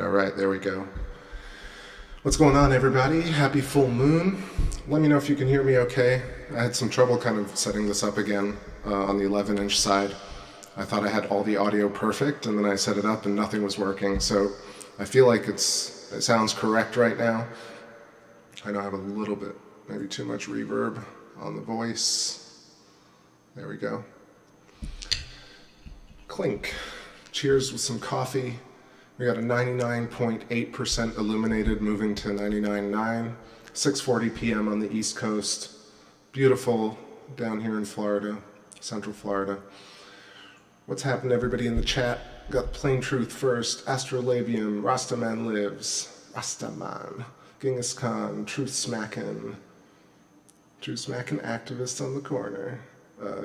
Alright, there we go. What's going on, everybody? Happy full moon. Let me know if you can hear me okay. I had some trouble kind of setting this up again on the 11-inch side. I thought I had all the audio perfect, and then I set it up and nothing was working, so I feel like it sounds correct right now. I know I have a little bit, maybe too much reverb on the voice. There we go. Clink. Cheers with some coffee. We got a 99.8% illuminated, moving to 99.9. 6:40 p.m. on the East Coast. Beautiful down here in Florida, Central Florida. What's happened, everybody in the chat? Got Plain Truth first. Astrolabium, Rastaman Lives, Rastaman, Genghis Khan, Truth Smackin' activist on the corner.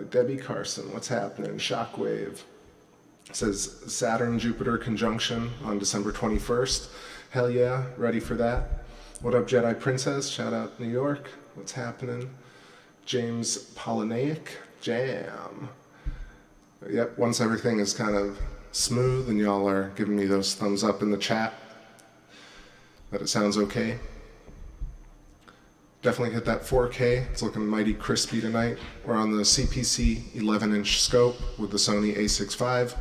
Debbie Carson, what's happening? Shockwave. Says Saturn-Jupiter conjunction on December 21st. Hell yeah, ready for that. What up, Jedi Princess? Shout out New York. What's happening? James Polynaic, Jam. Yep, once everything is kind of smooth and y'all are giving me those thumbs up in the chat that it sounds okay. Definitely hit that 4K. It's looking mighty crispy tonight. We're on the CPC 11-inch scope with the Sony a6 IV.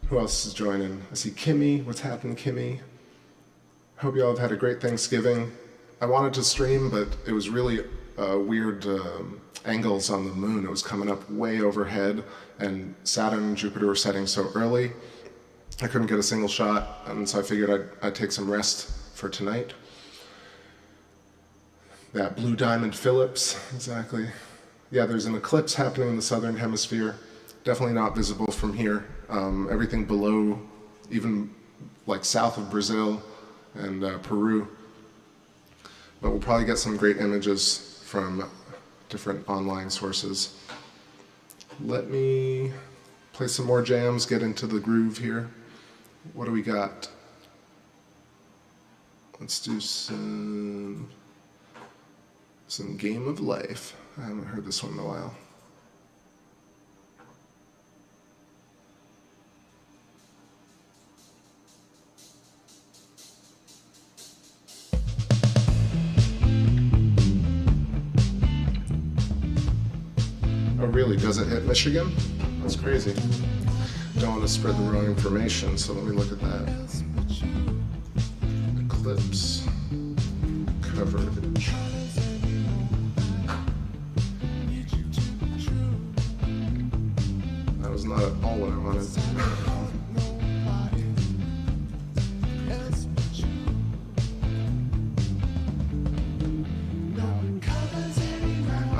Who else is joining? I see Kimmy. What's happening, Kimmy? Hope you all have had a great Thanksgiving. I wanted to stream, but it was really weird angles on the moon. It was coming up way overhead, and Saturn and Jupiter were setting so early. I couldn't get a single shot, and so I figured I'd take some rest for tonight. That blue diamond Phillips, exactly. Yeah, there's an eclipse happening in the southern hemisphere. Definitely not visible from here. Everything below, even like south of Brazil and Peru. But we'll probably get some great images from different online sources. Let me play some more jams, get into the groove here. What do we got? Let's do some Game of Life. I haven't heard this one in a while. Oh really, does it hit Michigan? That's crazy. Don't want to spread the wrong information, so let me look at that. Eclipse coverage. That was not at all what I wanted.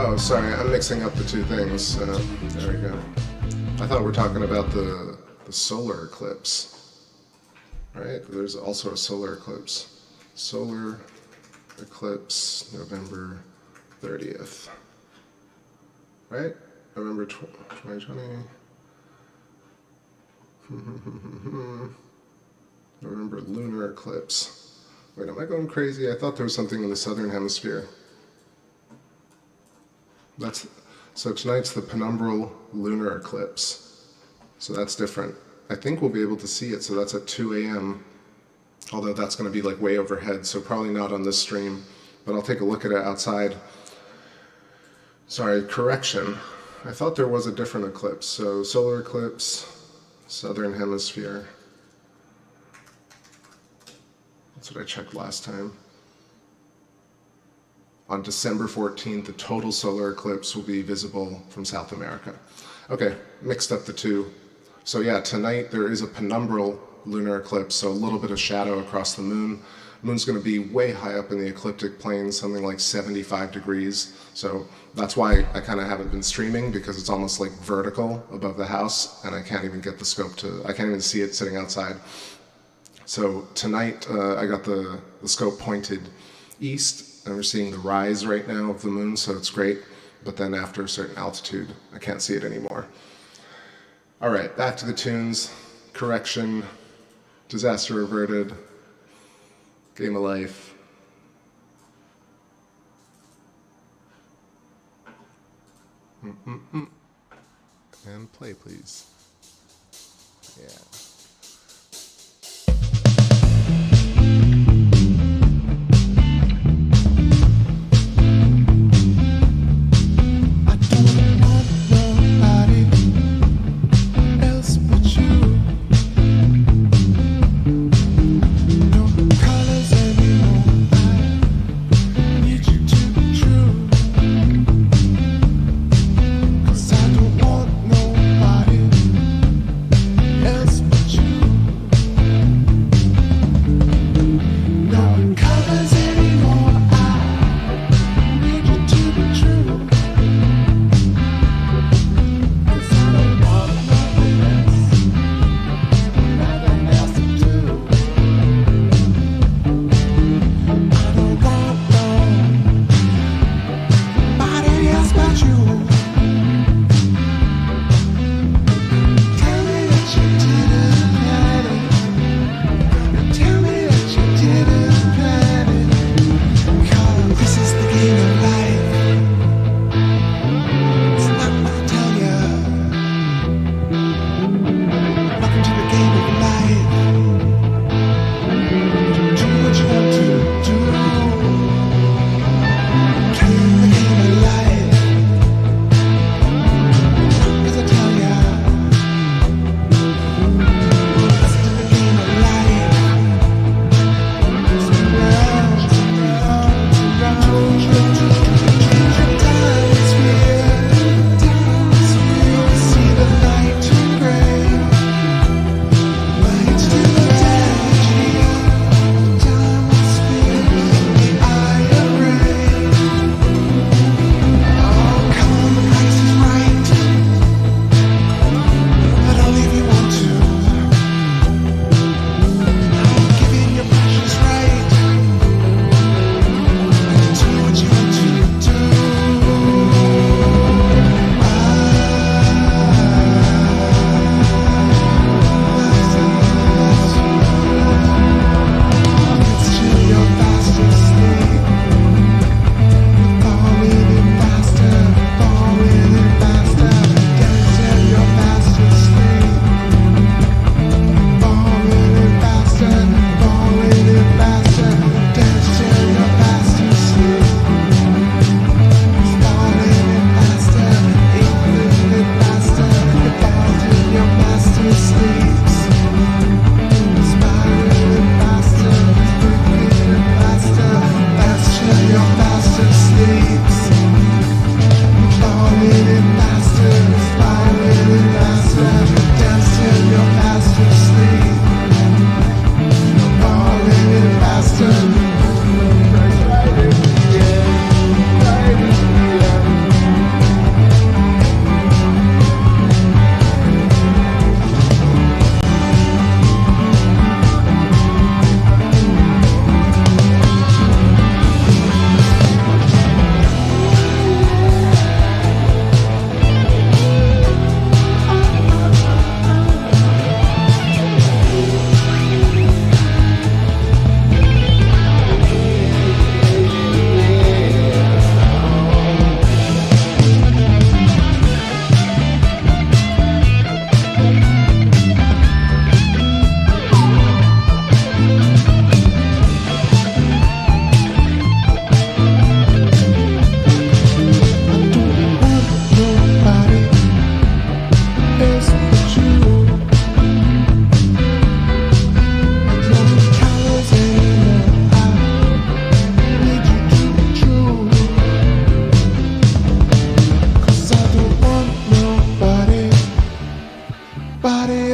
Oh, sorry, I'm mixing up the two things. There we go. I thought we were talking about the solar eclipse, right? There's also a solar eclipse. Solar eclipse, November 30th, right? November 2020. November lunar eclipse. Wait, am I going crazy? I thought there was something in the southern hemisphere. So tonight's the Penumbral lunar eclipse. So that's different. I think we'll be able to see it, so that's at 2 a.m. Although that's going to be like way overhead, so probably not on this stream. But I'll take a look at it outside. Sorry, correction. I thought there was a different eclipse. So solar eclipse, southern hemisphere. That's what I checked last time. On December 14th, the total solar eclipse will be visible from South America. Okay, mixed up the two. So yeah, tonight there is a penumbral lunar eclipse, so a little bit of shadow across the moon. Moon's going to be way high up in the ecliptic plane, something like 75 degrees. So that's why I kind of haven't been streaming, because it's almost like vertical above the house, and I can't even get the scope to, I can't even see it sitting outside. So tonight I got the scope pointed east, and we're seeing the rise right now of the moon, so it's great. But then after a certain altitude, I can't see it anymore. All right, back to the tunes. Correction, disaster averted, Game of Life. And play, please. Yeah. Else but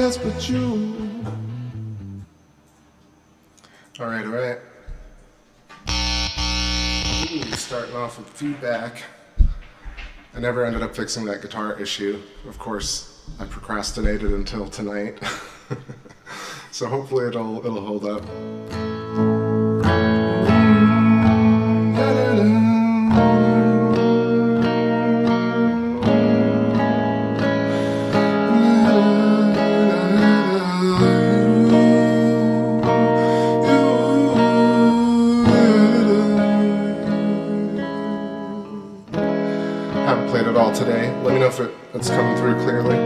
else but you. All right. Ooh, starting off with feedback. I never ended up fixing that guitar issue. Of course, I procrastinated until tonight. So hopefully it'll hold up. Haven't played it all today. Let me know if it's coming through clearly.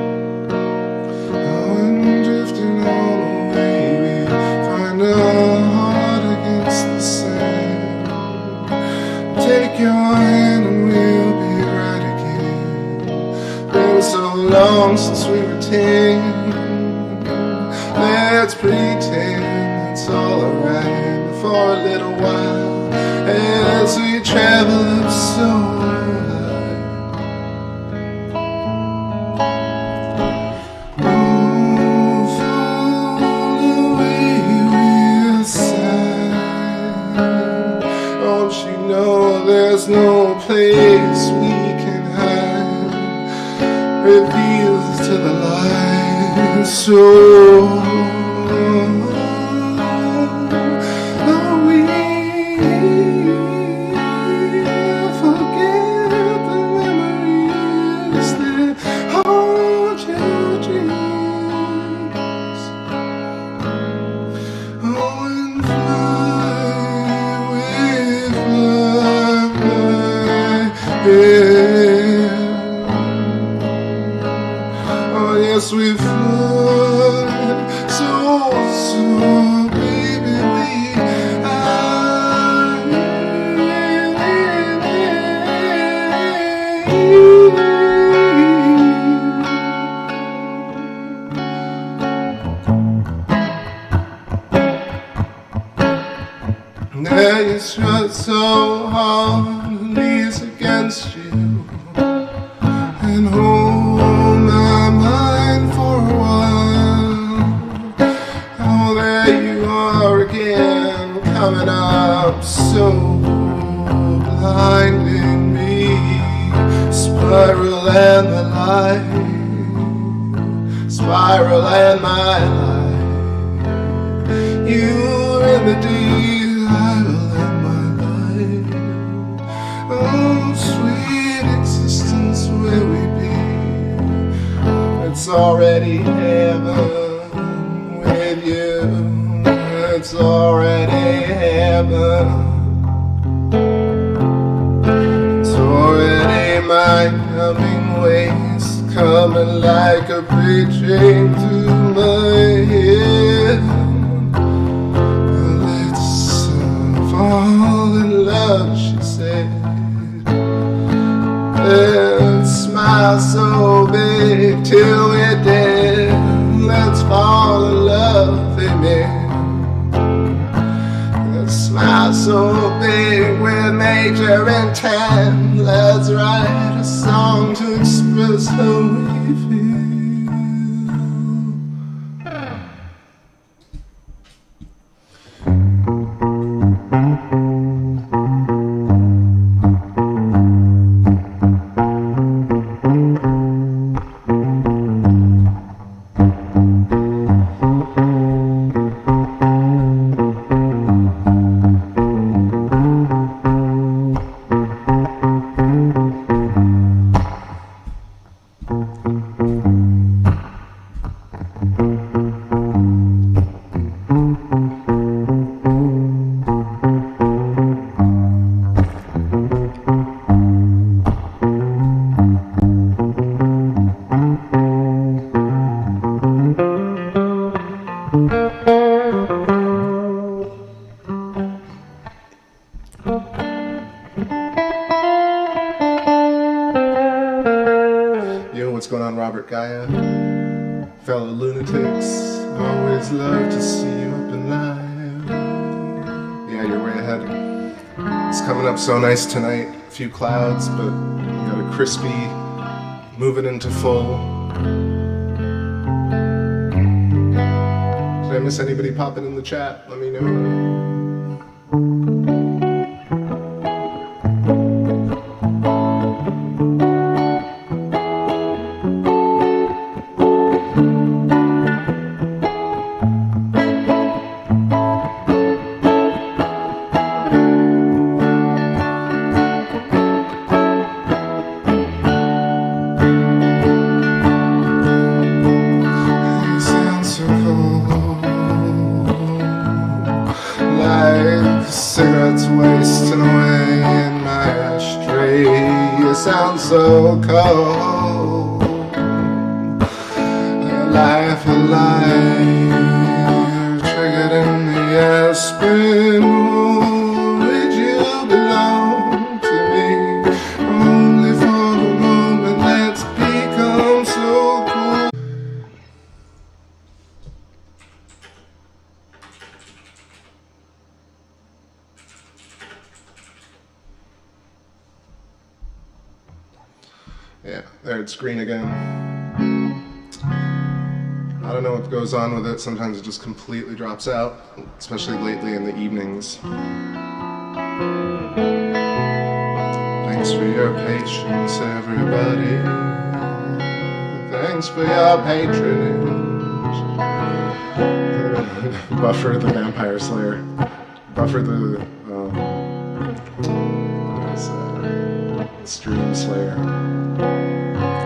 I'm drifting all away. We find our heart against the sand. Take your hand and we'll be right again. Been so long since we were 10. Let's pretend it's all alright for a little while as we travel up so high. There's no place we can hide, reveals to the light, so we forget the memories that haunt your dreams. Oh, and fly with oh yes, we flood so baby, now you shot so hard, knees against you, and hold my mind for a while. Oh, there you are again, coming up so blinding me. Spiral and the light, spiral and my light. You in the deep. Oh, sweet existence, where we be? It's already heaven with you. It's already heaven. It's already my coming ways, coming like a preaching to my head. Let's fall in love, she said. Let's smile so big till we're dead. Let's fall in love, amen. Let's smile so big with major intent. Let's write a song to express how we feel. Fellow lunatics, always love to see you up and live. Yeah, you're way ahead. It's coming up so nice tonight. A few clouds, but we got a crispy, moving into full. I miss anybody popping in the chat, let me know. So cold, life alive, triggered in the aspirin. Would you belong to me? Only for the moment, let's become so cool. Yeah, there it's green again. I don't know what goes on with it. Sometimes it just completely drops out, especially lately in the evenings. Thanks for your patience, everybody. Thanks for your patronage. Buffer the Vampire Slayer. Buffer the Stream Slayer.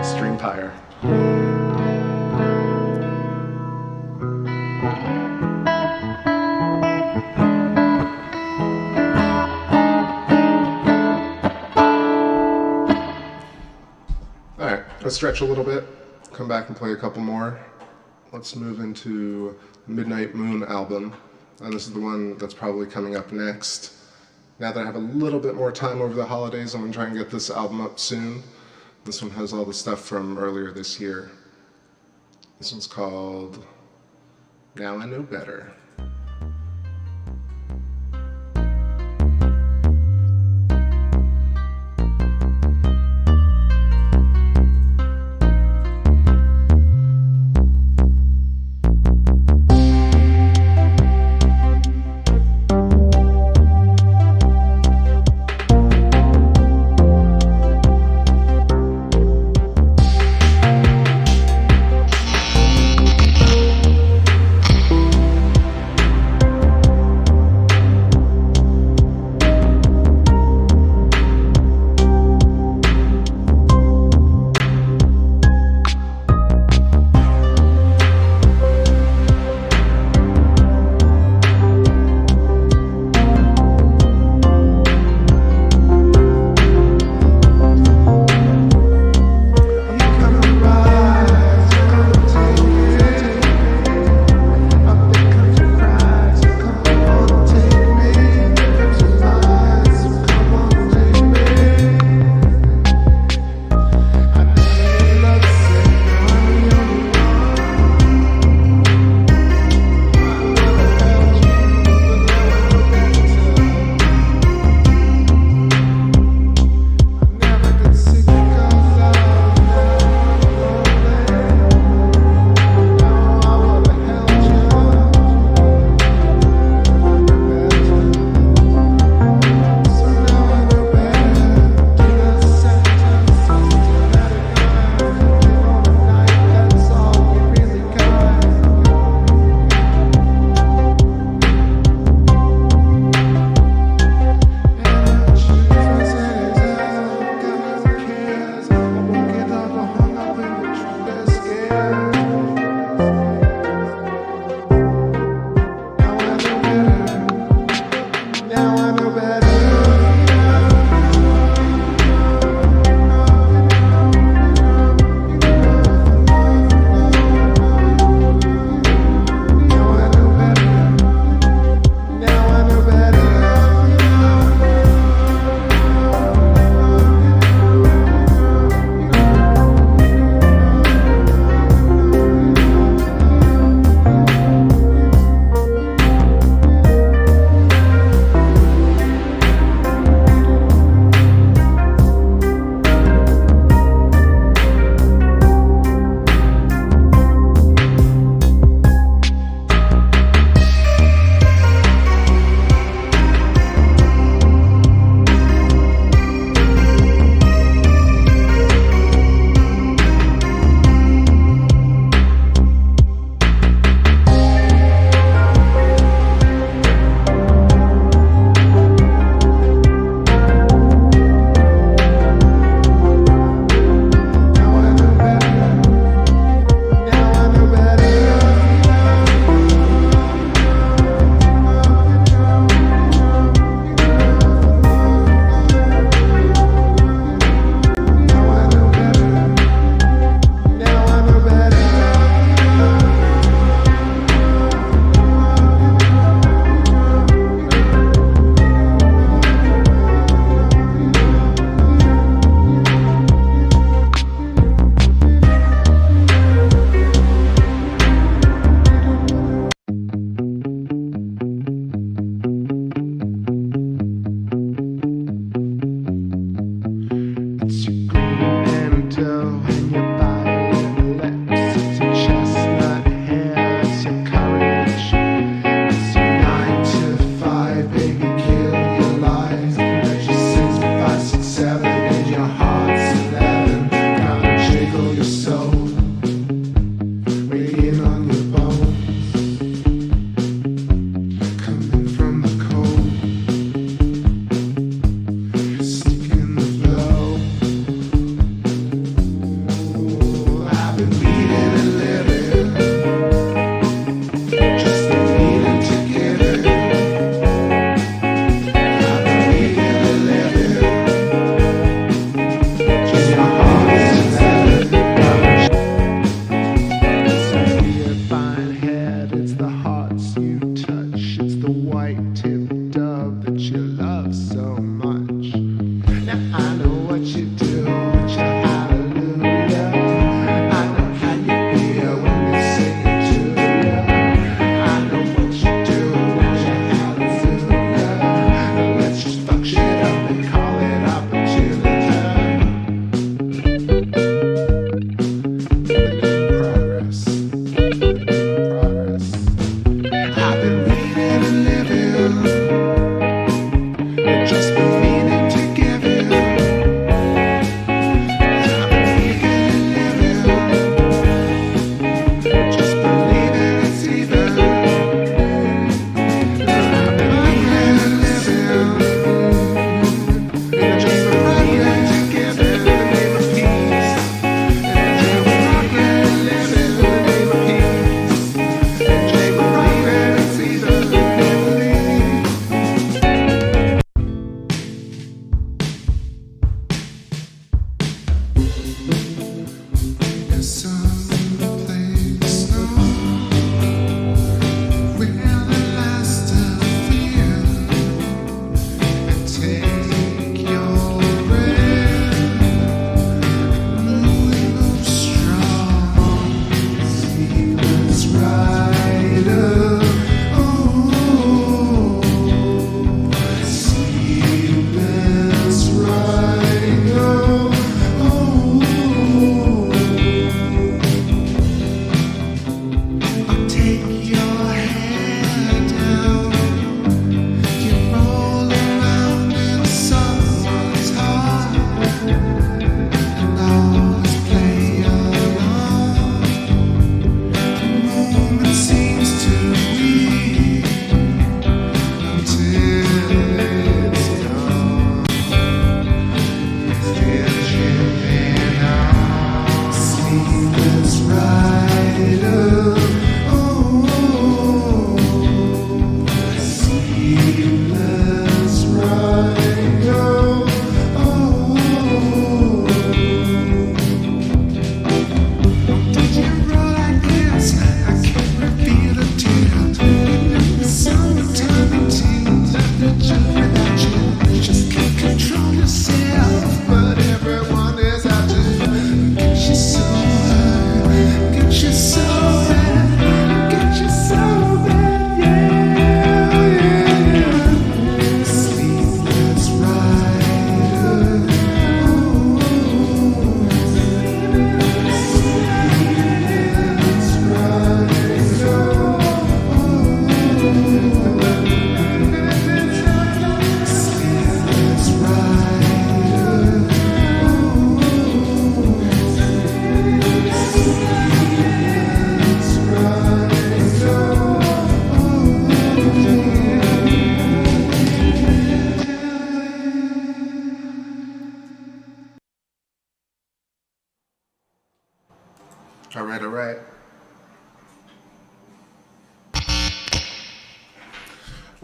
Streampire. Alright, let's stretch a little bit, come back and play a couple more. Let's move into Midnight Moon album, and this is the one that's probably coming up next. Now that I have a little bit more time over the holidays, I'm going to try and get this album up soon. This one has all the stuff from earlier this year. This one's called Now I Know Better.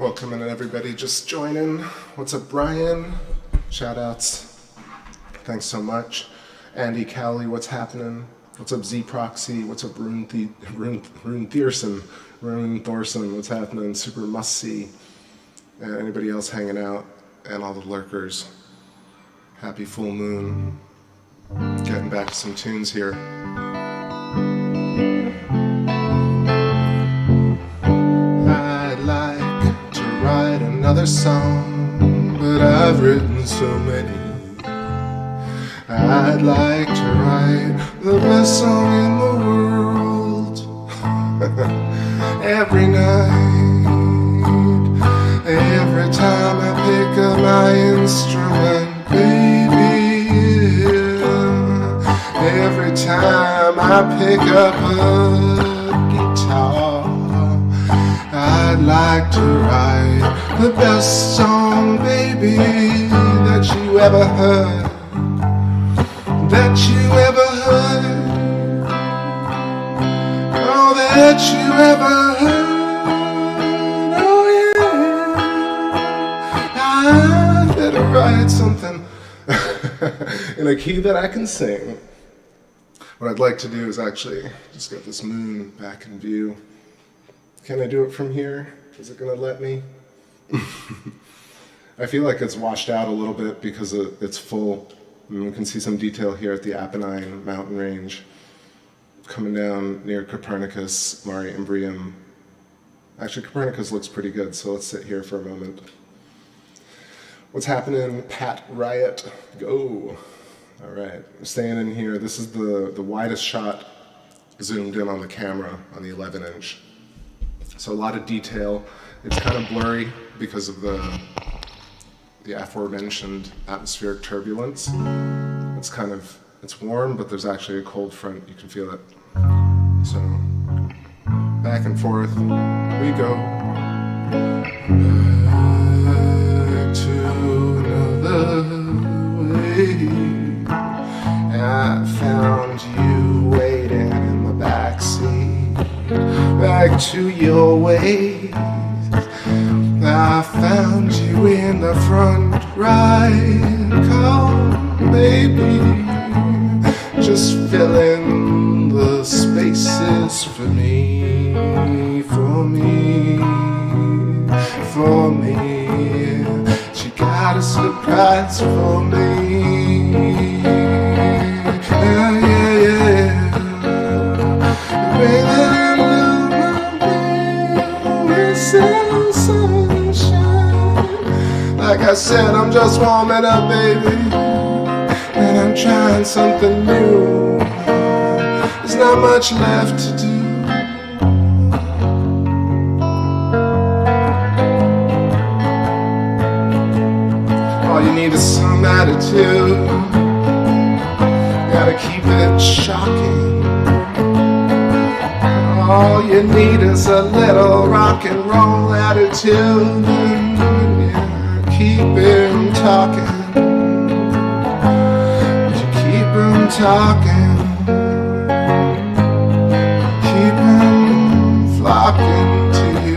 Welcome in everybody just joining. What's up, Brian? Shout outs. Thanks so much. Andy Cowley, what's happening? What's up, Z Proxy? What's up, Rune Thorson? Rune Thorson, what's happening? Super Must See. And anybody else hanging out? And all the lurkers. Happy full moon. Getting back to some tunes here. I'd like to write another song, but I've written so many. I'd like to write the best song in the world. Every night, every time I pick up my instrument, baby, every time I pick up a guitar, I'd like to write the best song, baby, that you ever heard. That you ever heard, oh, that you ever heard, oh yeah, I better write something in a key that I can sing. What I'd like to do is actually just get this moon back in view. Can I do it from here? Is it gonna let me? I feel like it's washed out a little bit because it's full. And we can see some detail here at the Apennine mountain range, coming down near Copernicus, Mare Imbrium. Actually, Copernicus looks pretty good, so let's sit here for a moment. What's happening, Pat Riot? Go! All right, staying in here. This is the widest shot zoomed in on the camera on the 11-inch. So a lot of detail. It's kind of blurry because of the aforementioned atmospheric turbulence. It's warm, but there's actually a cold front. You can feel it. So back and forth we go. Back to another way. I found you waiting in the backseat. Back to your ways. I found you in the front right car, baby, just filling the spaces for me, for me, for me. She got a surprise for me. Yeah, yeah, yeah. The way that I love my baby is so like I said, I'm just warming up, baby, and I'm trying something new. There's not much left to do. All you need is some attitude. Gotta keep it shocking. All you need is a little rock and roll attitude. Keep him talking. You keep him talking. Keep him flocking to you.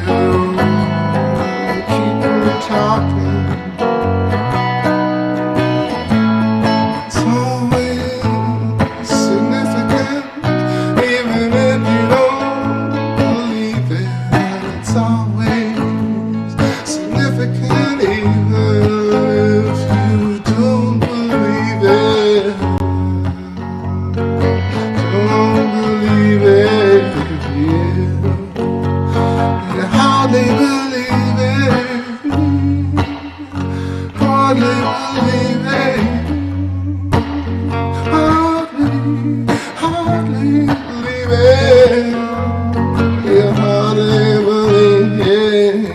Keep him talking. It's always significant, even if you don't believe it. It's always significant, even if you don't believe it. Don't believe it, yeah. You hardly believe it. Hardly believe it. Hardly believe it. You hardly believe it.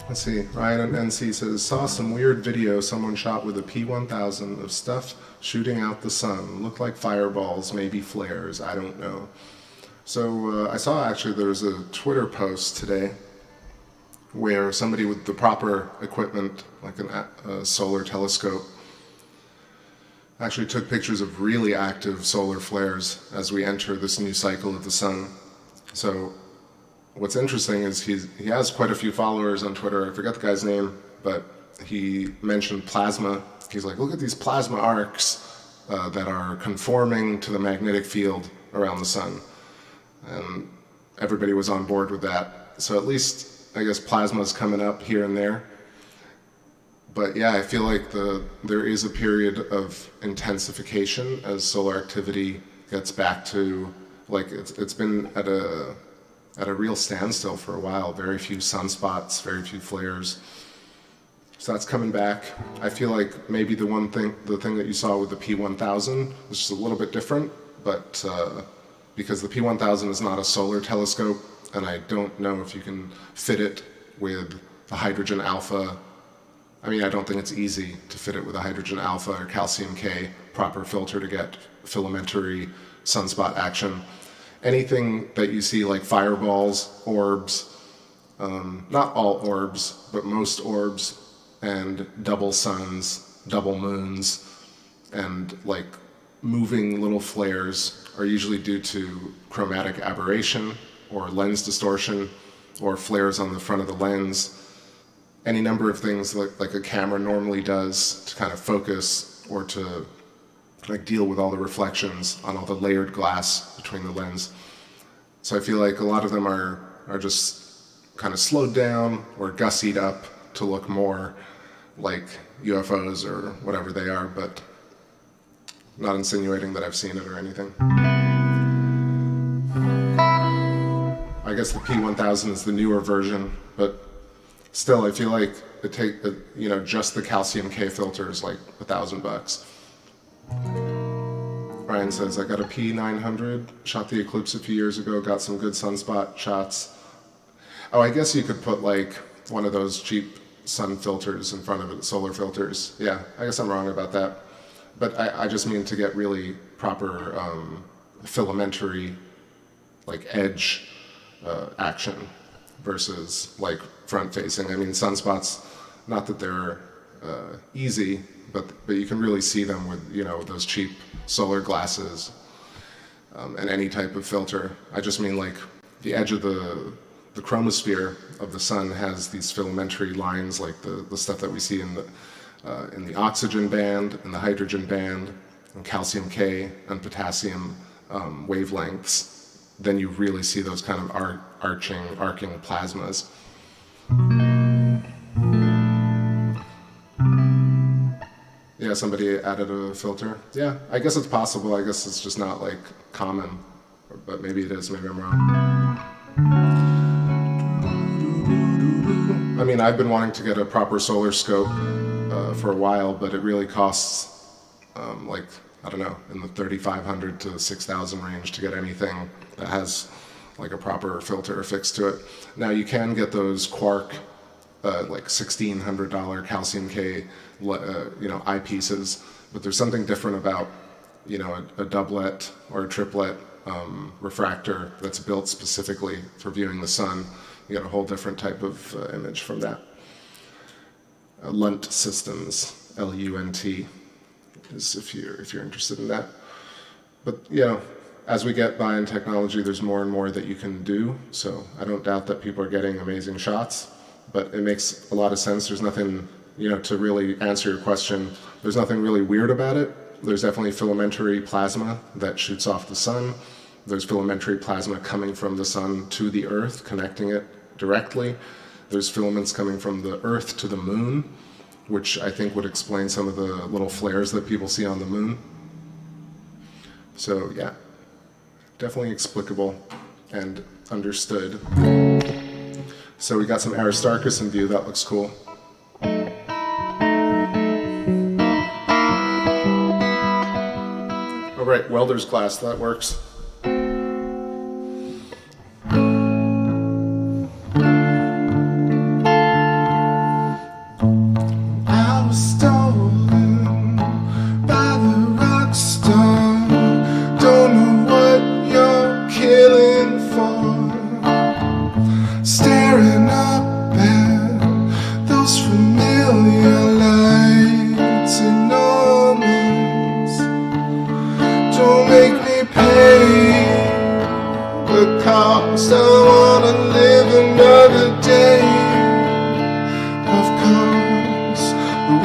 Let's see, Ryan NC says, saw some weird video someone shot with a P1000 of stuff shooting out the sun. Looked like fireballs, maybe flares, I don't know. So I saw actually there's a Twitter post today where somebody with the proper equipment, like a solar telescope, Actually took pictures of really active solar flares as we enter this new cycle of the sun. So what's interesting is he has quite a few followers on Twitter. I forget the guy's name, but he mentioned plasma. He's like, look at these plasma arcs that are conforming to the magnetic field around the sun. And everybody was on board with that. So at least, I guess, plasma's coming up here and there. But yeah, I feel like there is a period of intensification as solar activity gets back to, like, it's been at a real standstill for a while. Very few sunspots, very few flares. So that's coming back. I feel like maybe the thing that you saw with the P1000 was just a little bit different, but because the P1000 is not a solar telescope, and I don't know if you can fit it with the hydrogen alpha. I mean, I don't think it's easy to fit it with a hydrogen alpha or calcium K proper filter to get filamentary sunspot action. Anything that you see like fireballs, orbs, not all orbs, but most orbs, and double suns, double moons, and like moving little flares are usually due to chromatic aberration or lens distortion or flares on the front of the lens. Any number of things like a camera normally does to kind of focus or to like deal with all the reflections on all the layered glass between the lens. So I feel like a lot of them are just kind of slowed down or gussied up to look more like UFOs or whatever they are, but not insinuating that I've seen it or anything. I guess the P1000 is the newer version, but still, I feel like just the calcium K filter is like $1,000. Ryan says, I got a P900, shot the Eclipse a few years ago, got some good sunspot shots. Oh, I guess you could put like one of those cheap sun filters in front of it, solar filters. Yeah, I guess I'm wrong about that. But I just mean to get really proper filamentary, like edge action versus like front facing. I mean, sunspots, not that they're easy, but you can really see them with, those cheap solar glasses and any type of filter. I just mean like the edge of the chromosphere of the sun has these filamentary lines, like the stuff that we see in the oxygen band and the hydrogen band and calcium K and potassium wavelengths. Then you really see those kind of arcing plasmas. Yeah, somebody added a filter. Yeah, I guess it's possible. I guess it's just not like common, but maybe it is. Maybe I'm wrong. I mean, I've been wanting to get a proper solar scope for a while, but it really costs I don't know, in the $3,500 to $6,000 range to get anything that has like a proper filter affixed to it. Now you can get those Quark like $1,600 calcium K eyepieces, but there's something different about a doublet or a triplet refractor that's built specifically for viewing the sun. You get a whole different type of image from that. Lunt systems, L-U-N-T, is if you're interested in that. But as we get by in technology, there's more and more that you can do. So I don't doubt that people are getting amazing shots, but it makes a lot of sense. There's nothing, to really answer your question, there's nothing really weird about it. There's definitely filamentary plasma that shoots off the sun. There's filamentary plasma coming from the sun to the Earth, connecting it directly. There's filaments coming from the Earth to the moon, which I think would explain some of the little flares that people see on the moon. So yeah, definitely explicable and understood. So we got some Aristarchus in view. That looks cool. All right, welder's glass, that works. Familiar lights, enormous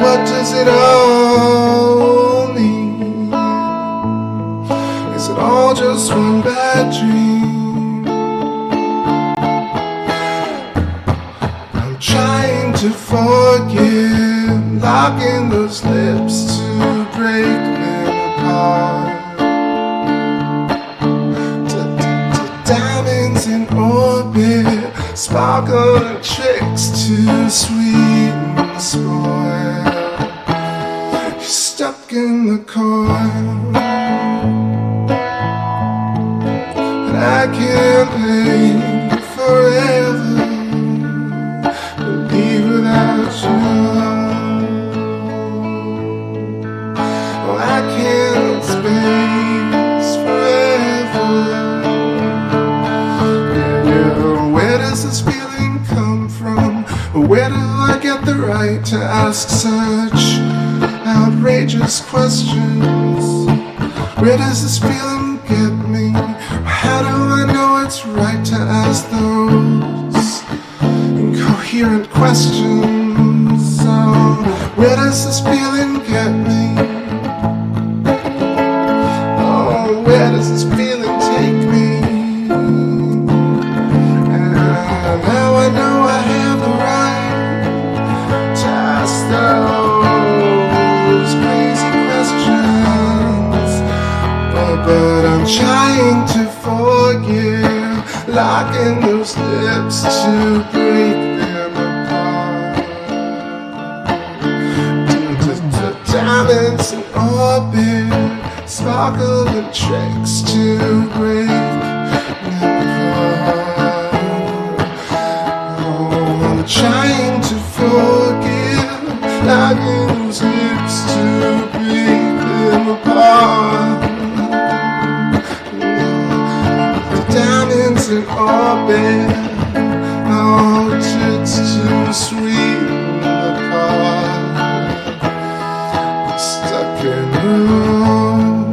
what does it all mean? Is it all just one bad dream? I'm trying to forget, locking those lips to break them apart. Diamonds in orbit, sparkle and tricks to sweeten the spoil. You're stuck in the coil, and I can't live forever and be without you. Oh, I can't space forever. Where does this feeling come from? Where do I get the right to ask such outrageous questions? Where does this feeling get me? How do I know it's right to ask those incoherent questions? Oh, where does this feeling get me? Oh, where does this feeling take me? Now I know I have the right to ask those crazy questions, but I'm trying to forgive, locking those lips to break them apart. Diamonds in orbit, sparkle and tricks to break them apart. Trying to forgive, locking those lips to break them apart. The diamonds in orbit, all tricks to sweeten the pot. Stuck in the room,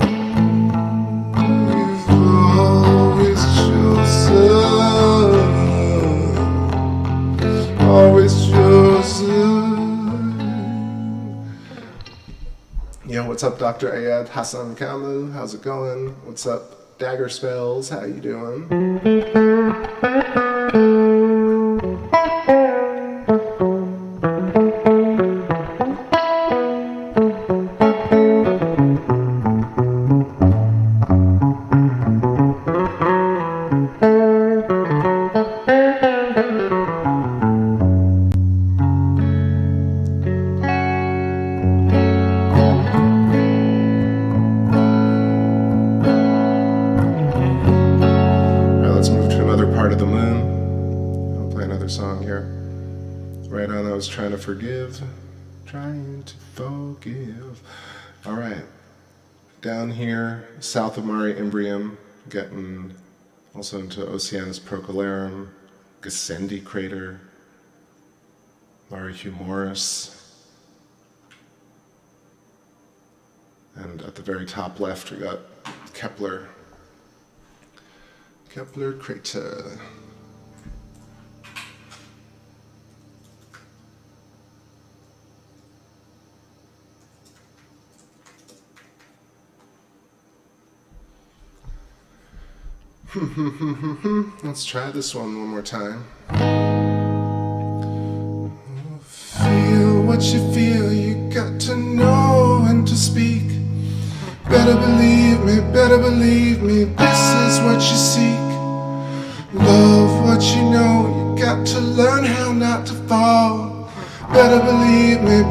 we've always chosen. Always chosen. Yo, what's up, Dr. Ayad Hassan Kamu? How's it going? What's up, Dagger Spells? How you doing? Down here, south of Mare Imbrium, getting also into Oceanus Procellarum, Gassendi crater, Mare Humoris, and at the very top left we got Kepler crater. Let's try this one more time. Feel what you feel, you got to know when to speak. Better believe me, this is what you seek. Love what you know, you got to learn how not to fall. Better believe me,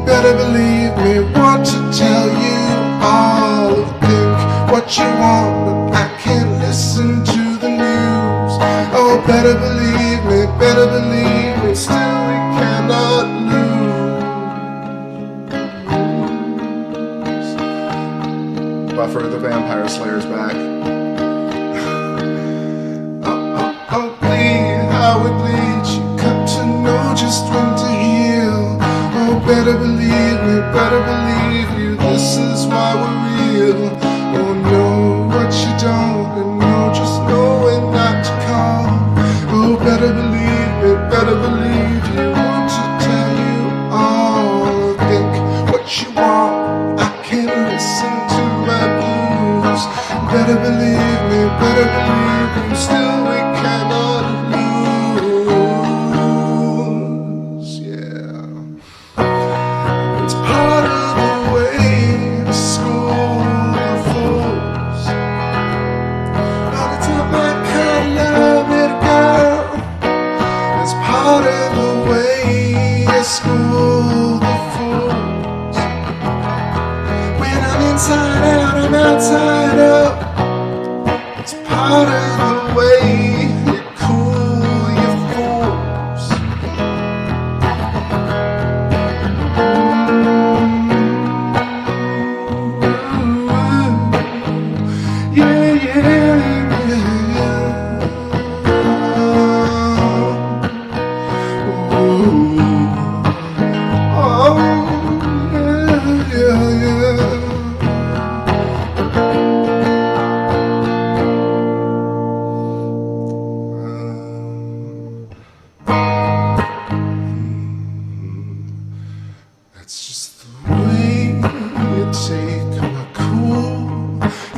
want to tell you all. Think what you want, but I can't listen to the news. Oh, better believe me, still we cannot lose. Buffer the Vampire Slayer's back. Oh, bleed, how it bleeds, you got to know just when to heal. Oh, better believe me, this is why we're real. Oh, know what you don't, and know just know when not to call. Oh, better believe you, want to tell you all. Think outside up. It's part of the way you cool your fools. Yeah, yeah, yeah. Ooh. Oh, yeah, yeah, yeah. That's just the way you take my cool.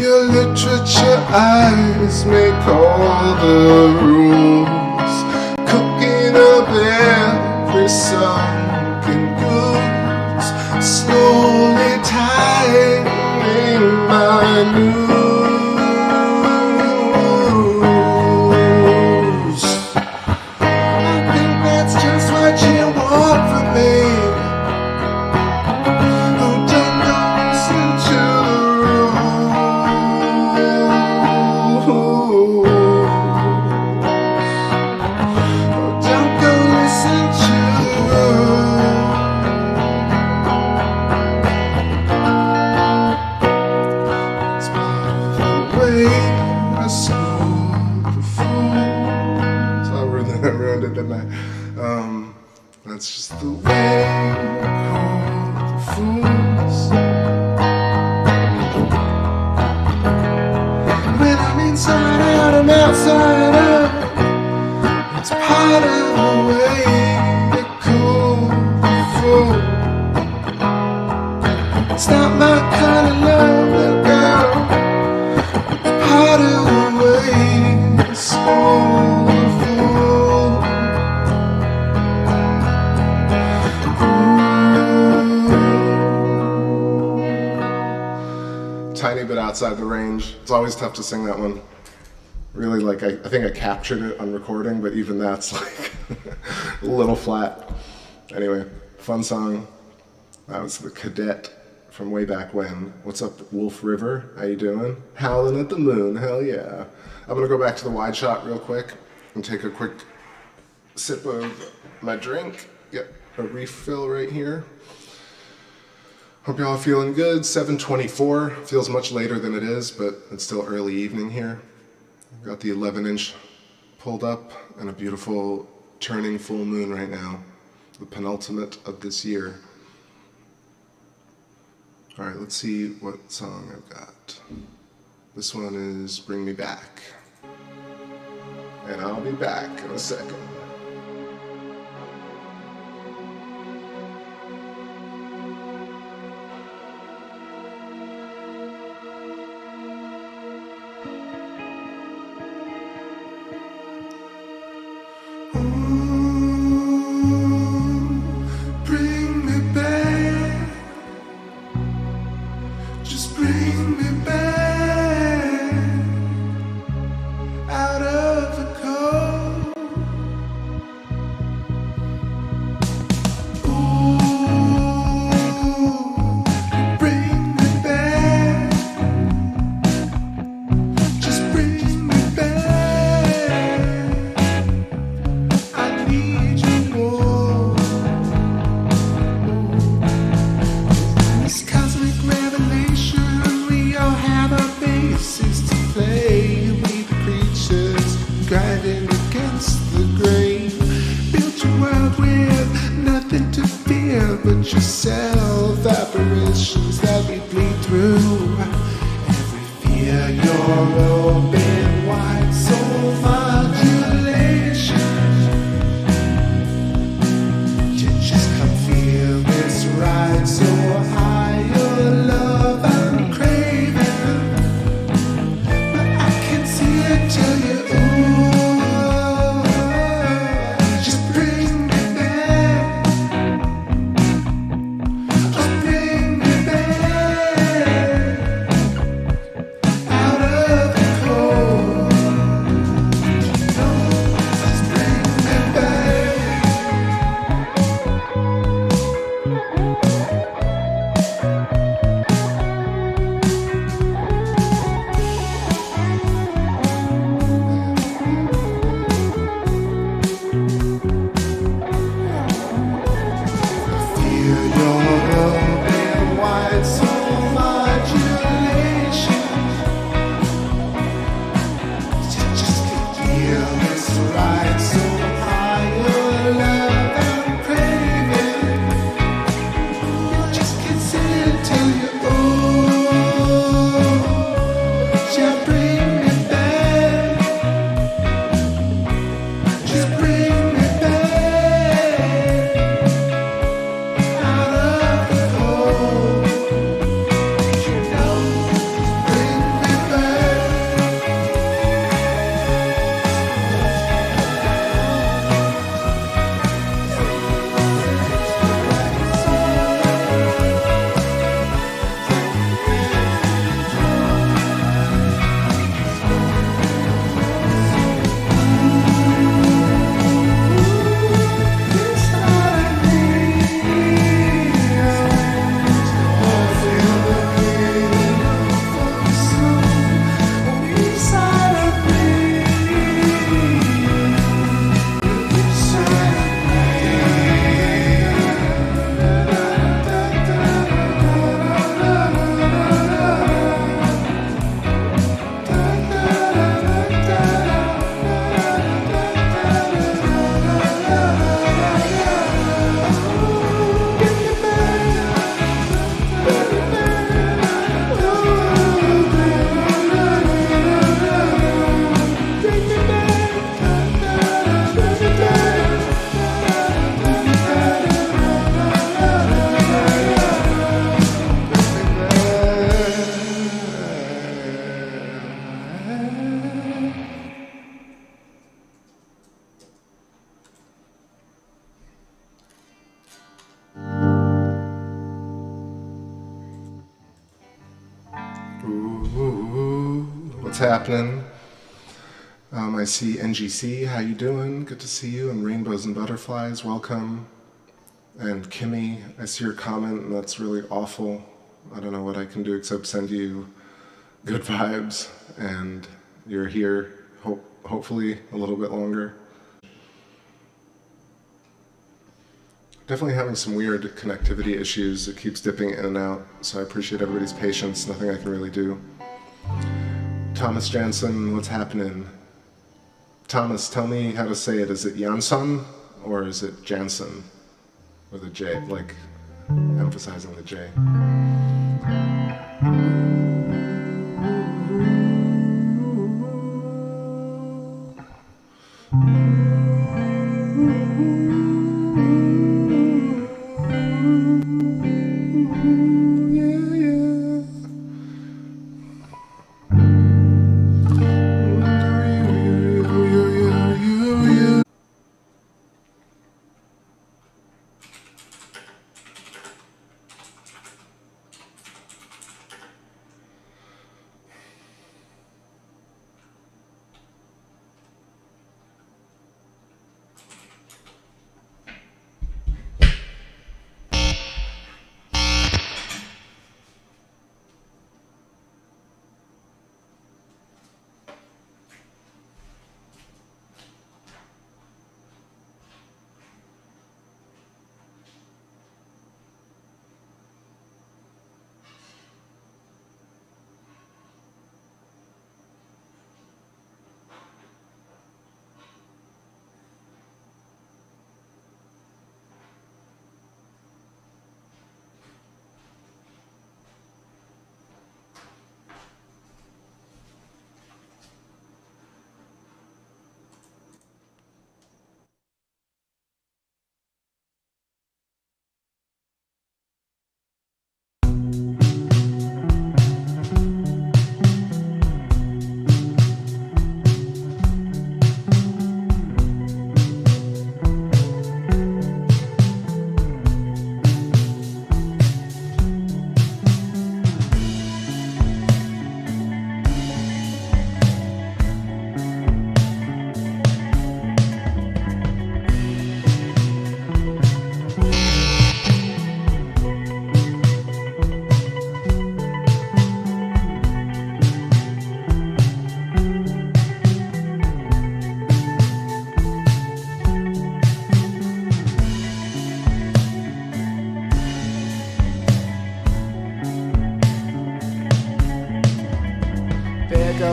Your literature eyes make all the rules. Cooking up every sunken goods. Slowly tightening my noose. I think that's just what you want from me. Oh, don't go listen to the rules. Oh, don't go listen to the rules. It's part of the way I school the fools. I ruined it, didn't I? That's just the way I cool the fools. When I'm inside out, I'm outside up. It's part of the way you cool the fool. It's not my kind of love, little girl. It's part of the way you school the fool. Tiny bit outside the range. It's always tough to sing that one. Really, like, I think I captured it on recording, but even that's like a little flat. Anyway, fun song. That was the Cadet from way back when. What's up, Wolf River? How you doing? Howling at the moon, hell yeah. I'm gonna go back to the wide shot real quick and take a quick sip of my drink. Get a refill right here. Hope y'all are feeling good. 7:24, feels much later than it is, but it's still early evening here. I've got the 11-inch pulled up and a beautiful turning full moon right now, the penultimate of this year. All right, let's see what song I've got. This one is Bring Me Back. And I'll be back in a second. Yourself, apparitions that we bleed through. Every fear, your open wide soul modulation. You just come feel this ride so high, your love I'm craving. But I can't see it till you, just bring me back. Out of the cold. What's happening? I see NGC, how you doing? Good to see you. And Rainbows and Butterflies, welcome. And Kimmy, I see your comment, and that's really awful. I don't know what I can do except send you good vibes, and you're here, hopefully a little bit longer. Definitely having some weird connectivity issues. It keeps dipping in and out, so I appreciate everybody's patience. Nothing I can really do. Thomas Jansen, what's happening? Thomas, tell me how to say it. Is it Jansson or is it Jansen? With a J, like emphasizing the J.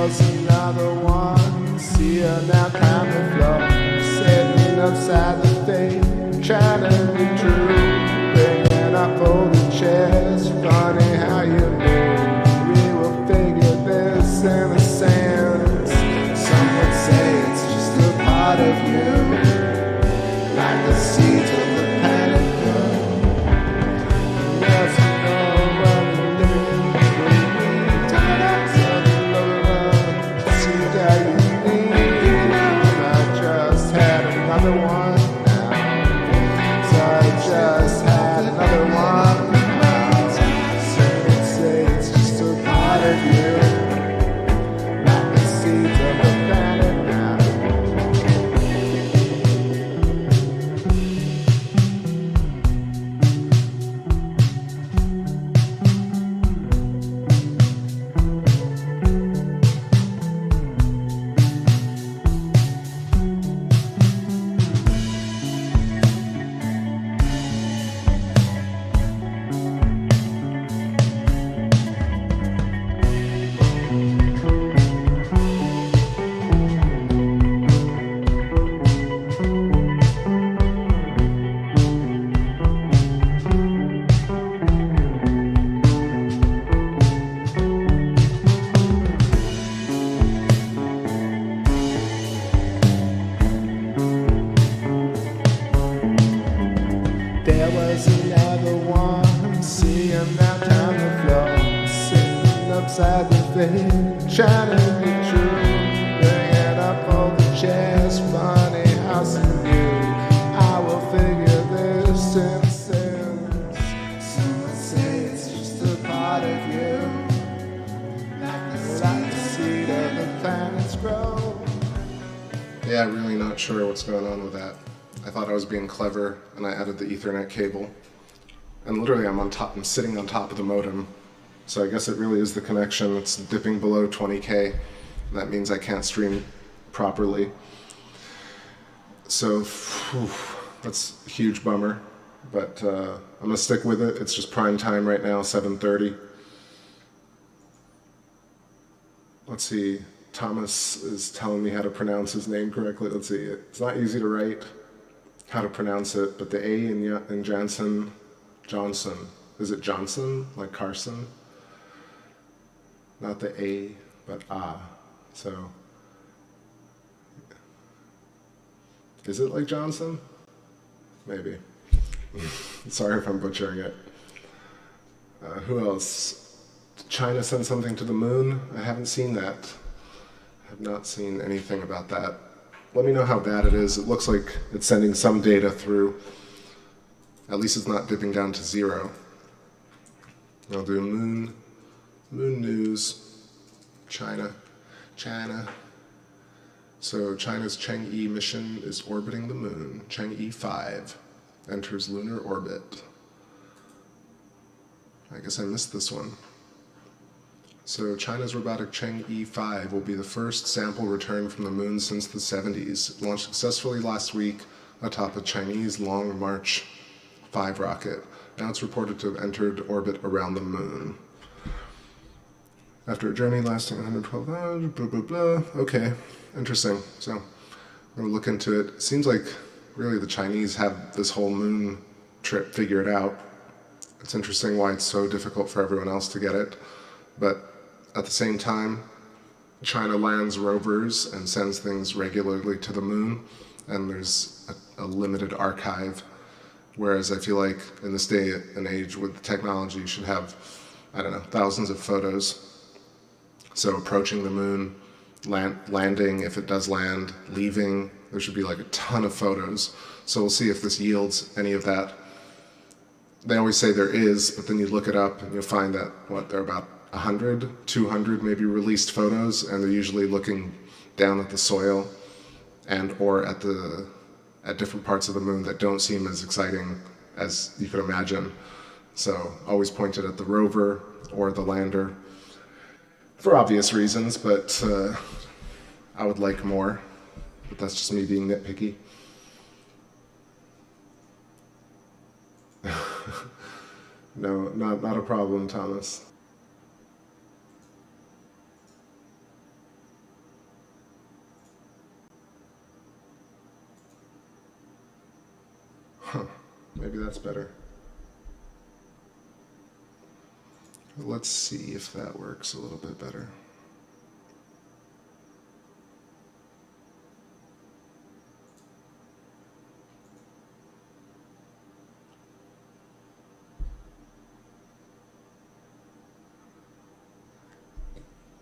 was another one. See her now kind of flow, sitting upside the thing, trying to be true. Bringing up folding chairs, funny how you move. We will figure this in a sense. Some would say it's just a part of you, like the seeds of the panic grow. Yes, you know what we're living between. Turn up to the lower see that you need. I just had another one now, so I just had another one now. Some would say it's just a part of you, like the seeds of the planet now. There was another one, seeing that time to flow, sitting upside the thing, trying to be true. Bringing up all the chairs, funny how some you. I will figure this in a sense. Some would say it's just a part of you, like the seed of the planets grow. Yeah, really not sure what's going on with that. I thought I was being clever, and I added the Ethernet cable. And literally I'm sitting on top of the modem. So I guess it really is the connection. It's dipping below 20K. And that means I can't stream properly. So, that's a huge bummer. But I'm gonna stick with it. It's just prime time right now, 7:30. Let's see, Thomas is telling me how to pronounce his name correctly. Let's see, it's not easy to write how to pronounce it, but the A in Johnson, is it Johnson, like Carson? Not the A, but A. So, is it like Johnson? Maybe. Sorry if I'm butchering it. Who else? China sent something to the moon? I haven't seen that. I have not seen anything about that. Let me know how bad it is. It looks like it's sending some data through. At least it's not dipping down to 0. I'll do moon news, China. So China's Chang'e mission is orbiting the moon. Chang'e 5 enters lunar orbit. I guess I missed this one. So China's robotic Chang'e 5 will be the first sample return from the moon since the 70s. It launched successfully last week atop a Chinese Long March 5 rocket. Now it's reported to have entered orbit around the moon. After a journey lasting 112 hours, blah, blah, blah. Okay, interesting. So I'm going to look into it. It seems like really the Chinese have this whole moon trip figured out. It's interesting why it's so difficult for everyone else to get it. But at the same time, China lands rovers and sends things regularly to the moon, and there's a limited archive. Whereas I feel like in this day and age with the technology, you should have, I don't know, thousands of photos. So approaching the moon, landing, if it does land, leaving, there should be like a ton of photos. So we'll see if this yields any of that. They always say there is, but then you look it up and you'll find that, there are about 100, 200 maybe released photos, and they're usually looking down at the soil and or at different parts of the moon that don't seem as exciting as you could imagine. So always pointed at the rover or the lander for obvious reasons, but I would like more. But that's just me being nitpicky. No, not a problem, Thomas. maybe that's better. Let's see if that works a little bit better.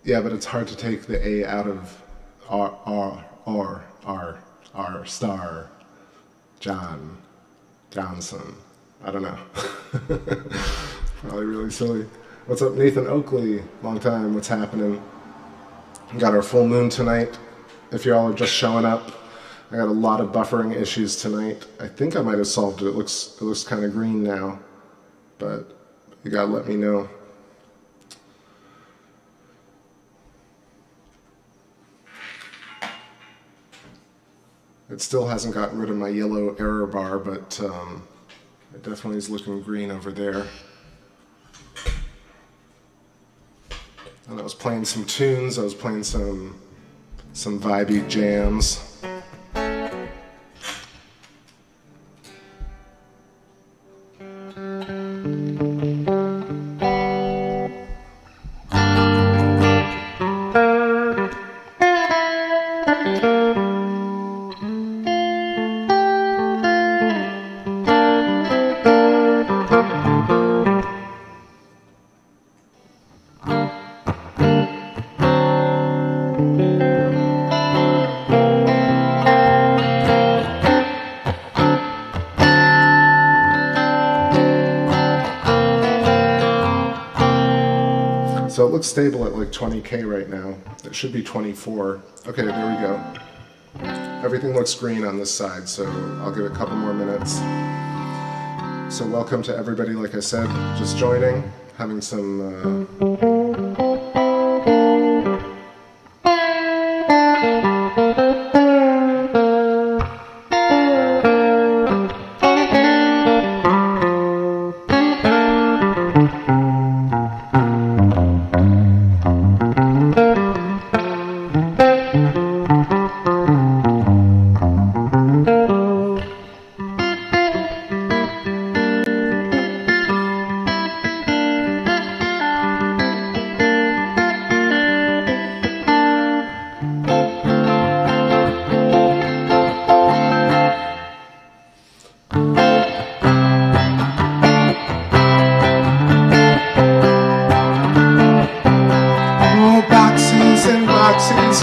Yeah, but it's hard to take the A out of R star Johnson. I don't know. Probably really silly. What's up, Nathan Oakley? Long time. What's happening? We got our full moon tonight. If y'all are just showing up, I got a lot of buffering issues tonight. I think I might have solved it. It looks kind of green now, but you gotta let me know. It still hasn't gotten rid of my yellow error bar, but it definitely is looking green over there. And I was playing some tunes, I was playing some vibey jams. So it looks stable at like 20K right now. It should be 24. Okay, there we go. Everything looks green on this side, so I'll give it a couple more minutes. So welcome to everybody, like I said, just joining, having some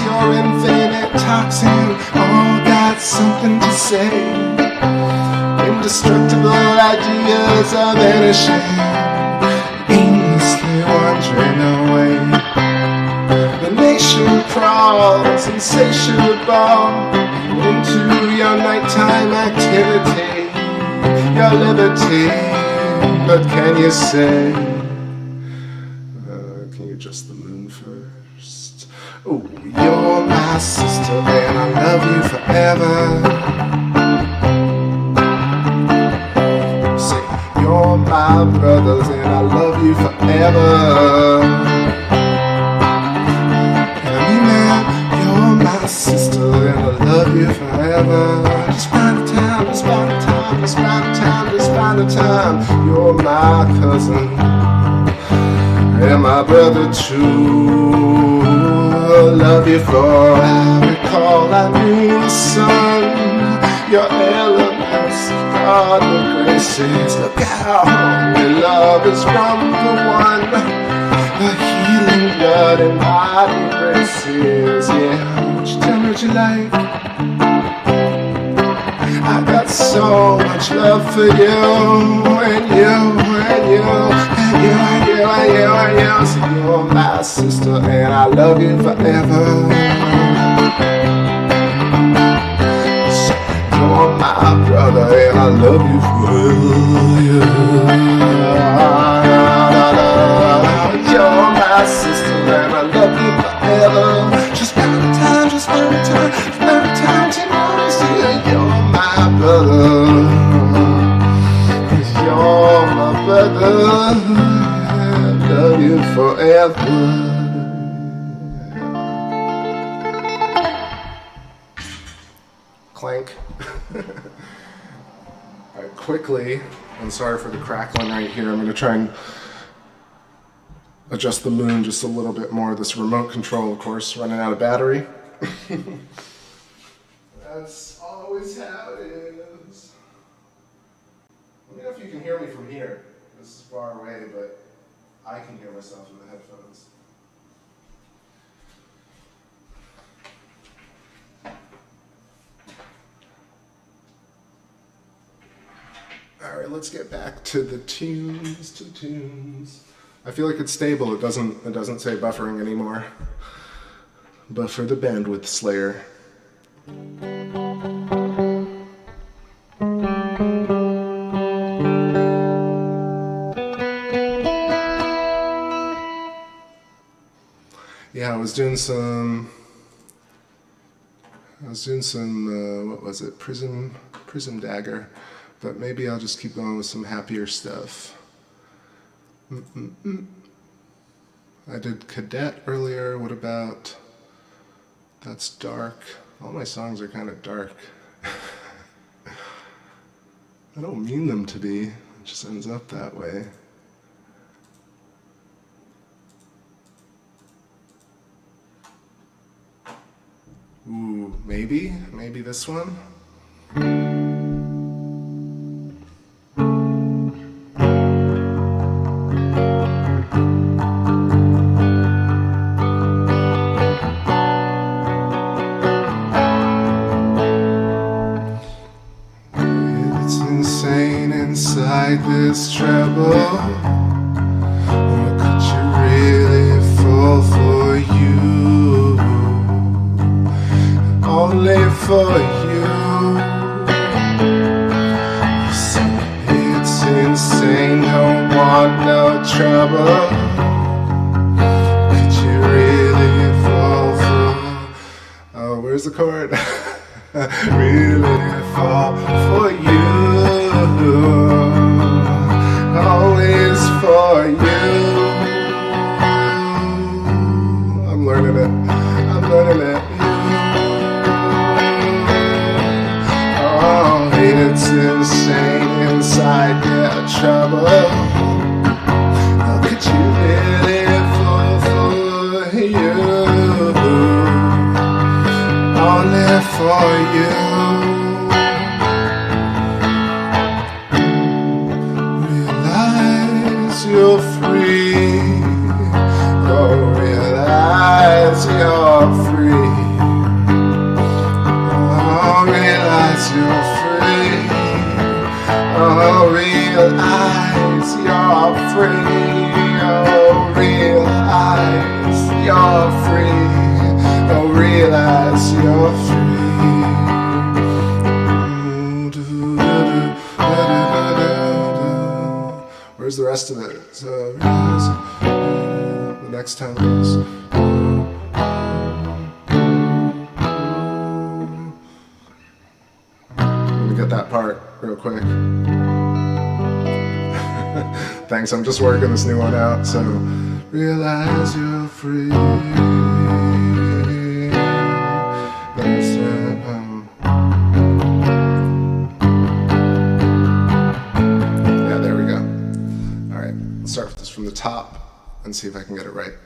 your infinite toxin, all got something to say. Indestructible ideas are vanishing, aimlessly wandering away. The nation crawls insatiable into your nighttime activity, your liberty. But can you say, can you adjust the moon first? Oh, you're my sister and I love you forever. Say, you're my brothers and I love you forever. Hear me now, you're my sister and I love you forever. Just find a time, just find a time, just find a time, just find a time. You're my cousin and my brother too. Love you for I recall I knew the sun, your elements, God the graces. Look how holy love is from the one, the healing blood and body embraces. Yeah, won't you tell me what you like? I got so much love for you, and you, and you, and you, and you, and you, and you. So you're my sister and I love you forever. So you're my brother and I love you forever. You're my sister and I love you forever. Just find the time, just find the time, just find the time to notice you. You're my brother, 'cause you're my brother. I love you forever. Clank. Alright, quickly, and sorry for the crackling right here, I'm going to try and adjust the moon just a little bit more. This remote control, of course, running out of battery. That's always how it is. Let me know if you can hear me from here. This is far away, but I can hear myself in the headphones. All right, let's get back to the tunes, I feel like it's stable. It doesn't say buffering anymore. Buffer the bandwidth slayer. Yeah, I was doing some what was it? Prism Dagger. But maybe I'll just keep going with some happier stuff. I did Cadet earlier. What about... That's dark. All my songs are kind of dark. I don't mean them to be. It just ends up that way. Ooh, maybe this one? This trouble, or could you really fall for you? Only for you. It's insane, don't want no trouble. Could you really fall for? Oh, where's the chord? Really fall for you. Always for you. I'm learning it. Oh, it's insane inside their trouble. How could you really fall for you? Only for you. You're free. Oh, realize you're free. Oh, realize you're free. Oh, realize you're free. Oh, realize you're free. Oh, realize you're free. Where's the rest of it? So, the next time is. Let me get that part real quick. Thanks, I'm just working this new one out. So, realize you're free. From the top and see if I can get it right.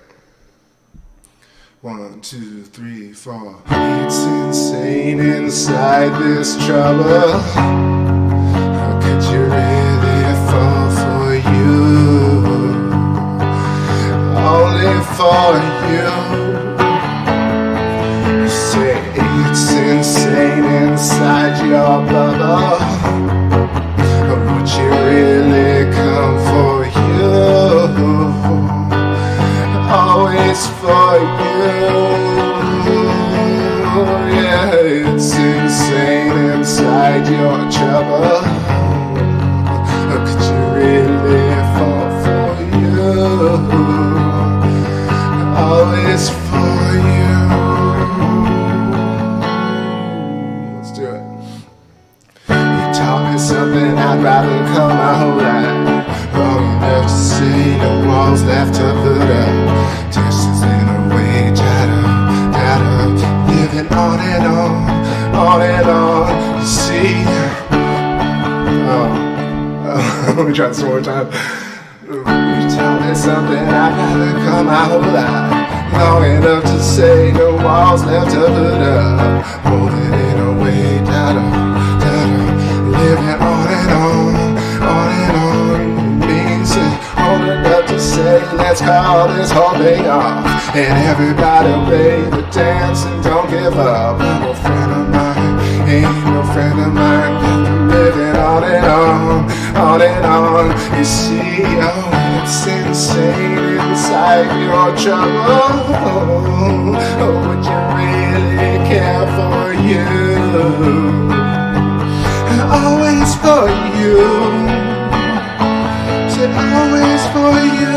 1, 2, 3, 4. It's insane inside this trouble. How could you really fall for you? Only for you. You say it's insane inside your bubble. But would you really come for you? Always for you. Yeah, it's insane inside your trouble. How could you really fall for you? Always for you. Let's do it. You taught me something I'd rather call my whole life. Wrong enough to say, no walls left to put up. Dishes in a way, data, living on and on, you see. Oh, Let me try this one more time. You tell me something, I gotta come out loud. Long enough to say no walls left to put up. Holding it away, living on and on. Means holding up to say, let's call this whole thing off. And everybody rave the dance and don't give up. No friend of mine, ain't no friend of mine. Living on and on. You see, oh, it's insane inside your trouble. Oh, would you really care for you? Always for you. Said always for you.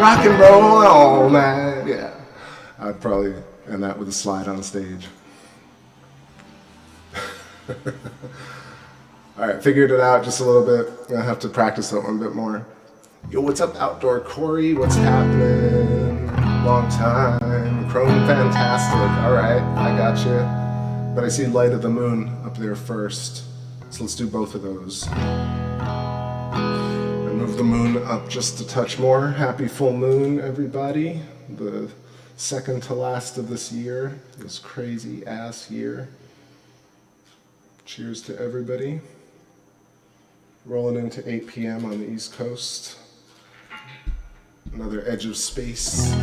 Rock and roll all night. Yeah, I'd probably end that with a slide on stage. Alright, figured it out just a little bit. I have to practice that one a bit more. Yo, what's up, Outdoor Corey? What's happening? Long time. Chrome fantastic. Alright, I got you. But I see Light of the Moon up there first. So let's do both of those. Move the moon up just a touch more. Happy full moon, everybody. The second to last of this year, this crazy ass year. Cheers to everybody. Rolling into 8 p.m. on the East Coast. Another Edge of Space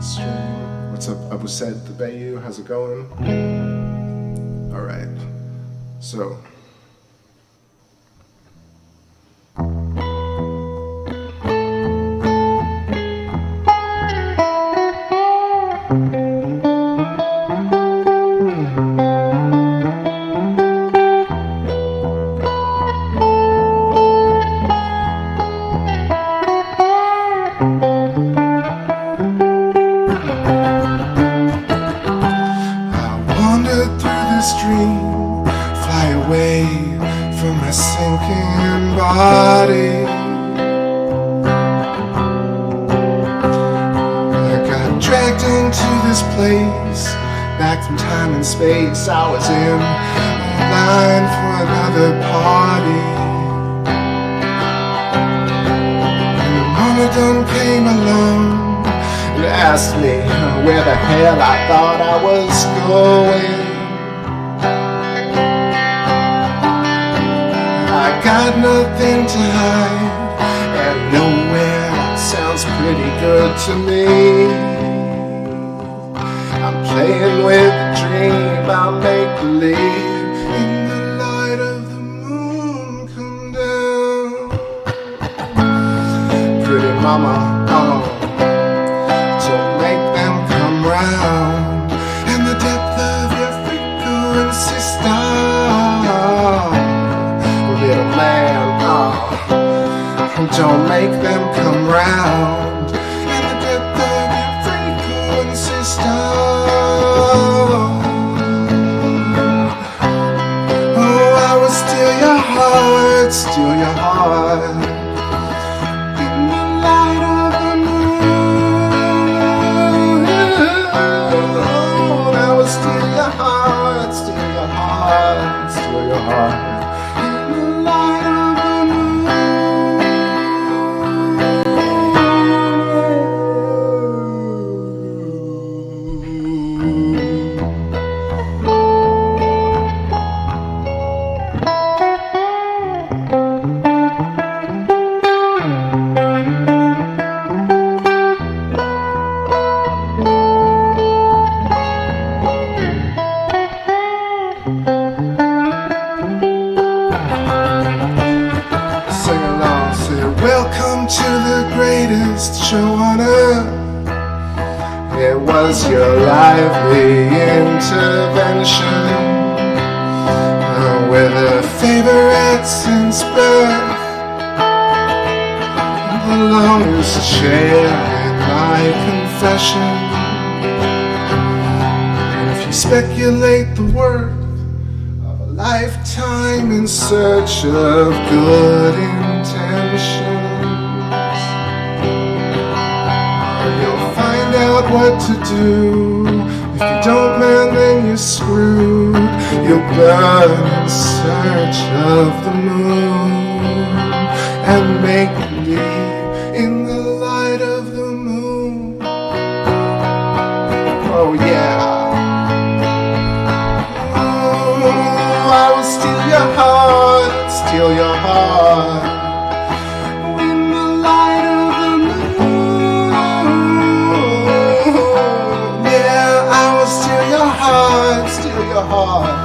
stream. What's up, Abu Said the Bayou? How's it going? All right. So. Space, I was in line for another party, and the mama done came along and asked me where the hell I thought I was going. I got nothing to hide, and nowhere sounds pretty good to me. Playing with a dream, I'll make believe. In the light of the moon, come down. Pretty mama, don't make them come round. And the depth of your frequency star. Little man, don't make them come round. And the depth of your frequency star. Steal your heart in the light of the moon. Oh, I will steal your heart, steal your heart, steal your heart in the light of the moon. Show on earth. It was your lively intervention. We're the favorites since birth, the longest sharing my confession. And if you speculate the worth of a lifetime in search of good intentions, you'll find out what to do. If you don't, man, then you're screwed. You'll burn in search of the moon and make believe in the light of the moon. Oh yeah. Oh, I will steal your heart, steal your heart. In the light of the moon. Yeah, I will steal your heart, steal your heart.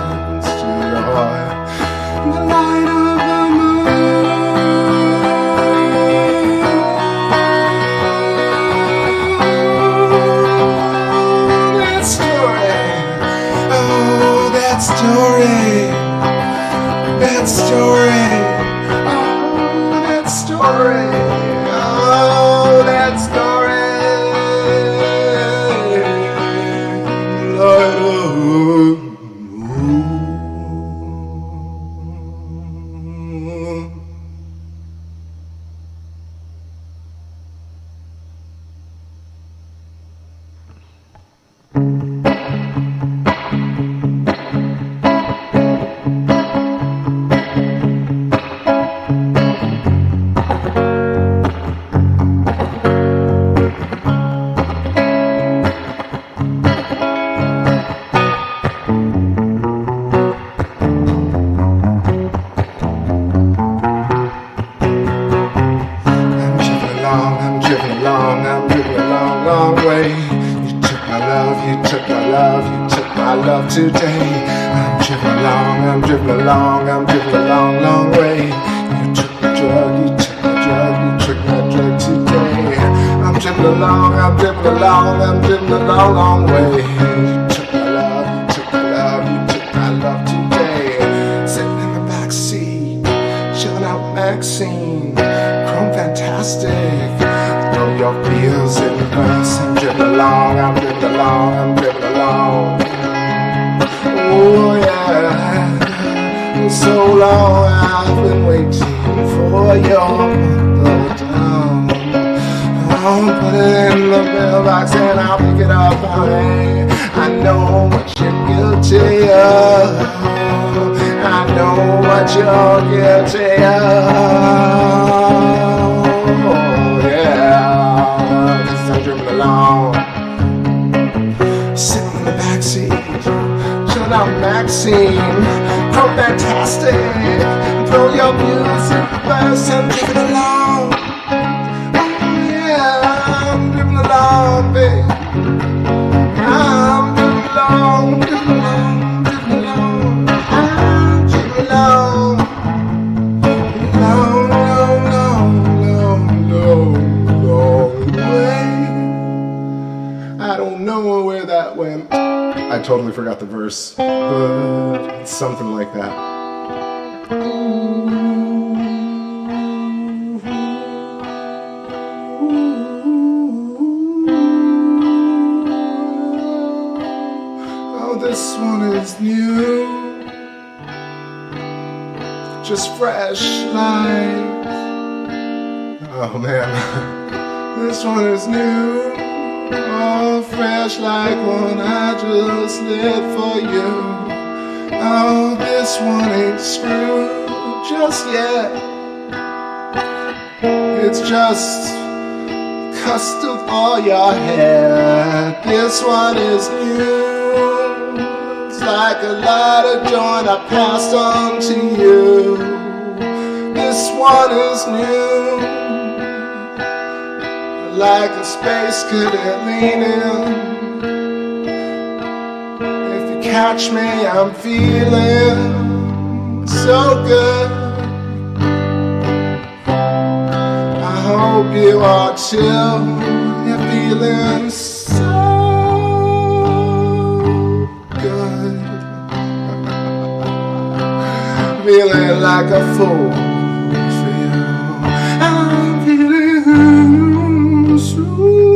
In the light of the moon. That story, oh, that story, that story, oh, that story, oh, that story, light of today. I'm driving along, I'm driving a long, long way. You took my drug, you took my drug, you took my drug today. I'm driving along, I'm driving along, I'm driving a long, long way. You took my love, you took my love, you took my love today. Sitting in the backseat, chilling out Maxine, chrome fantastic. Throw your feels in the bus. I'm driving along, I'm driving along, I'm driving along. Oh yeah, so long I've been waiting for your down. I'll put it in the mailbox and I'll pick it up, honey. I know what you're guilty of. I know what you're guilty of. Oh yeah, 'cause I'm driving along, sitting in the backseat. I'm Maxine, oh fantastic. Throw your music first and drive it along. Oh yeah, I'm driving along, babe. I'm driving along, driving along, driving along. I'm driving along. Long, long, long, long, long, long way. I don't know where that went. I totally forgot the verse, but it's something like that. Oh, this one is new, just fresh like, oh man, this one is new. Oh, fresh like one I just lit for you. Oh, this one ain't screwed just yet. It's just custard all your hair. This one is new. It's like a light of joint I passed on to you. This one is new. Like a space cadet leaning. If you catch me, I'm feeling so good. I hope you are too. You're feeling so good. feeling like a fool for you. I'm feeling so good.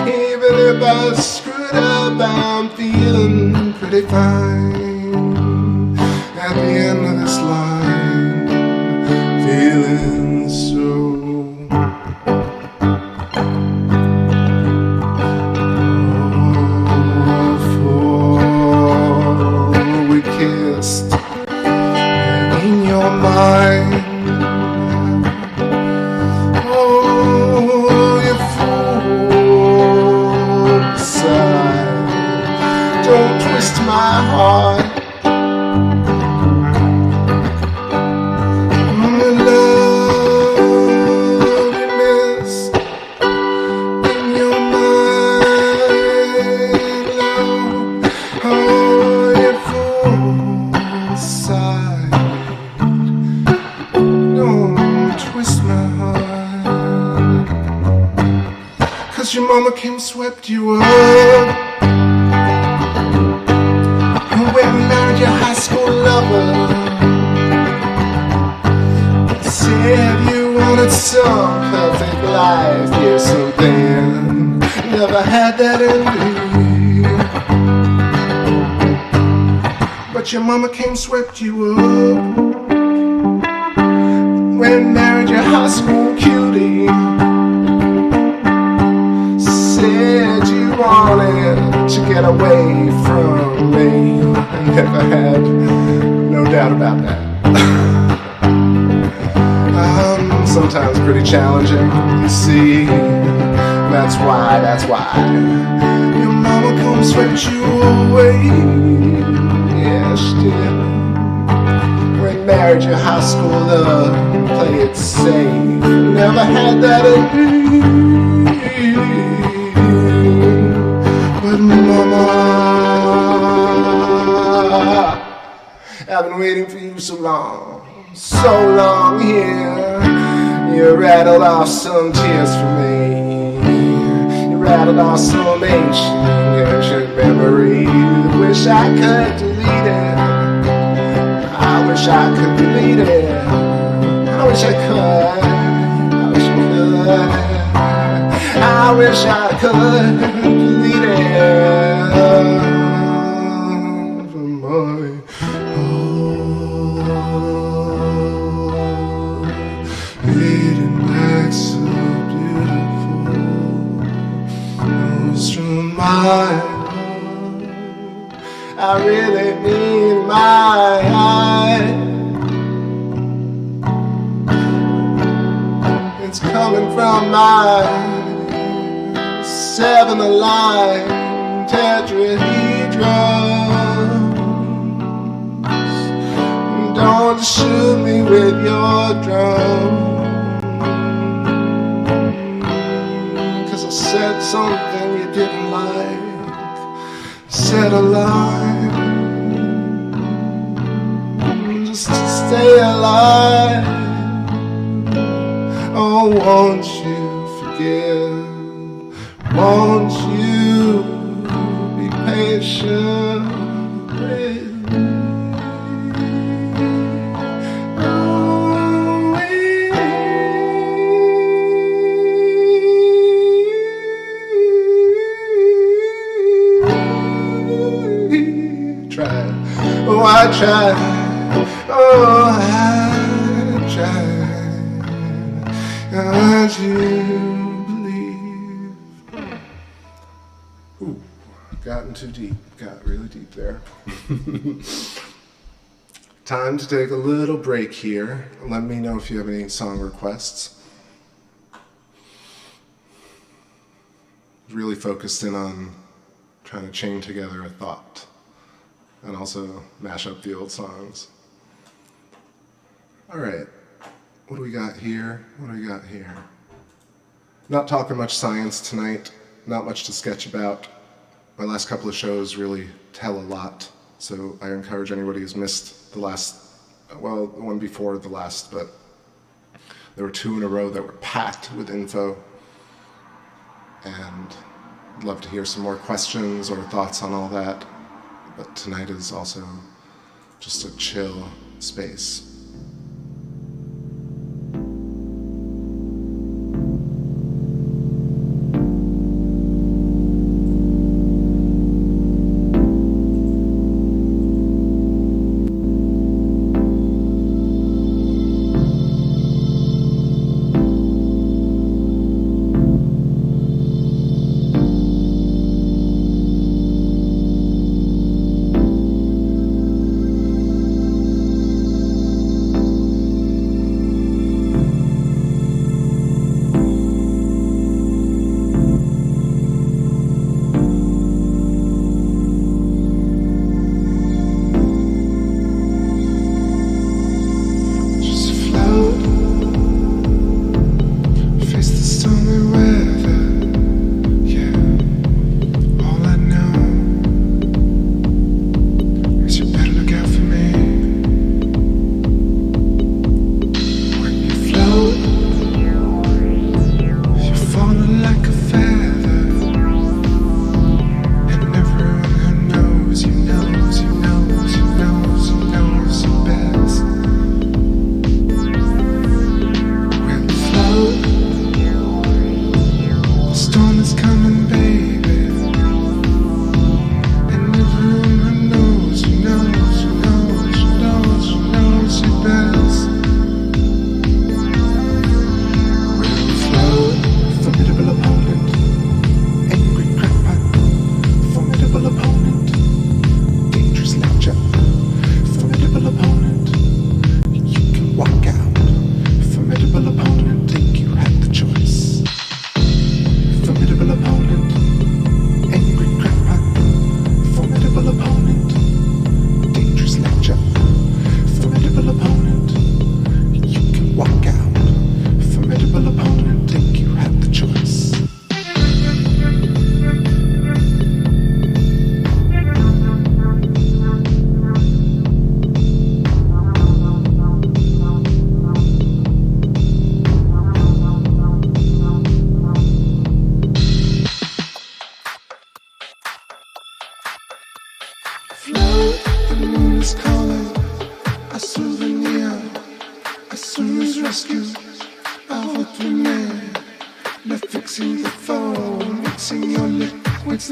Even if I screwed up, I'm feeling pretty fine. At the end of this line, feeling so. Your mama came and swept you up and went and married your high school lover. Said you wanted some perfect life, yeah, something never had that in me. But your mama came and swept you up, went and married your high school cutie. Said you wanted to get away from me. I never had no doubt about that. I'm sometimes pretty challenging, you see. That's why your mama come swept you away. Yeah, she did. When married your high school love, play it safe. Never had that in me. But mama, I've been waiting for you so long here. You rattled off some tears for me. You rattled off some ancient memory. Wish I could delete it. I wish I could delete it. I wish I could. I wish I could. I wish I could delete it from my heart. Leading back so beautiful, goes from my heart. I really mean my heart. It's coming from my 7 aligned tetrahedrons. Don't shoot me with your drum, 'cause I said something you didn't like. Said a lie just to stay alive. Oh, won't you forgive? Won't you be patient with me? Oh, we tried. Oh, I tried. Oh, I tried. Got you. Gotten too deep, got really deep there. Time to take a little break here. Let me know if you have any song requests. Really focused in on trying to chain together a thought and also mash up the old songs. All right, what do we got here? What do we got here? Not talking much science tonight, not much to sketch about. My last couple of shows really tell a lot, so I encourage anybody who's missed the last, well, the one before the last, but there were 2 in a row that were packed with info, and I'd love to hear some more questions or thoughts on all that. But tonight is also just a chill space. Fixing the phone, mixing your liquids,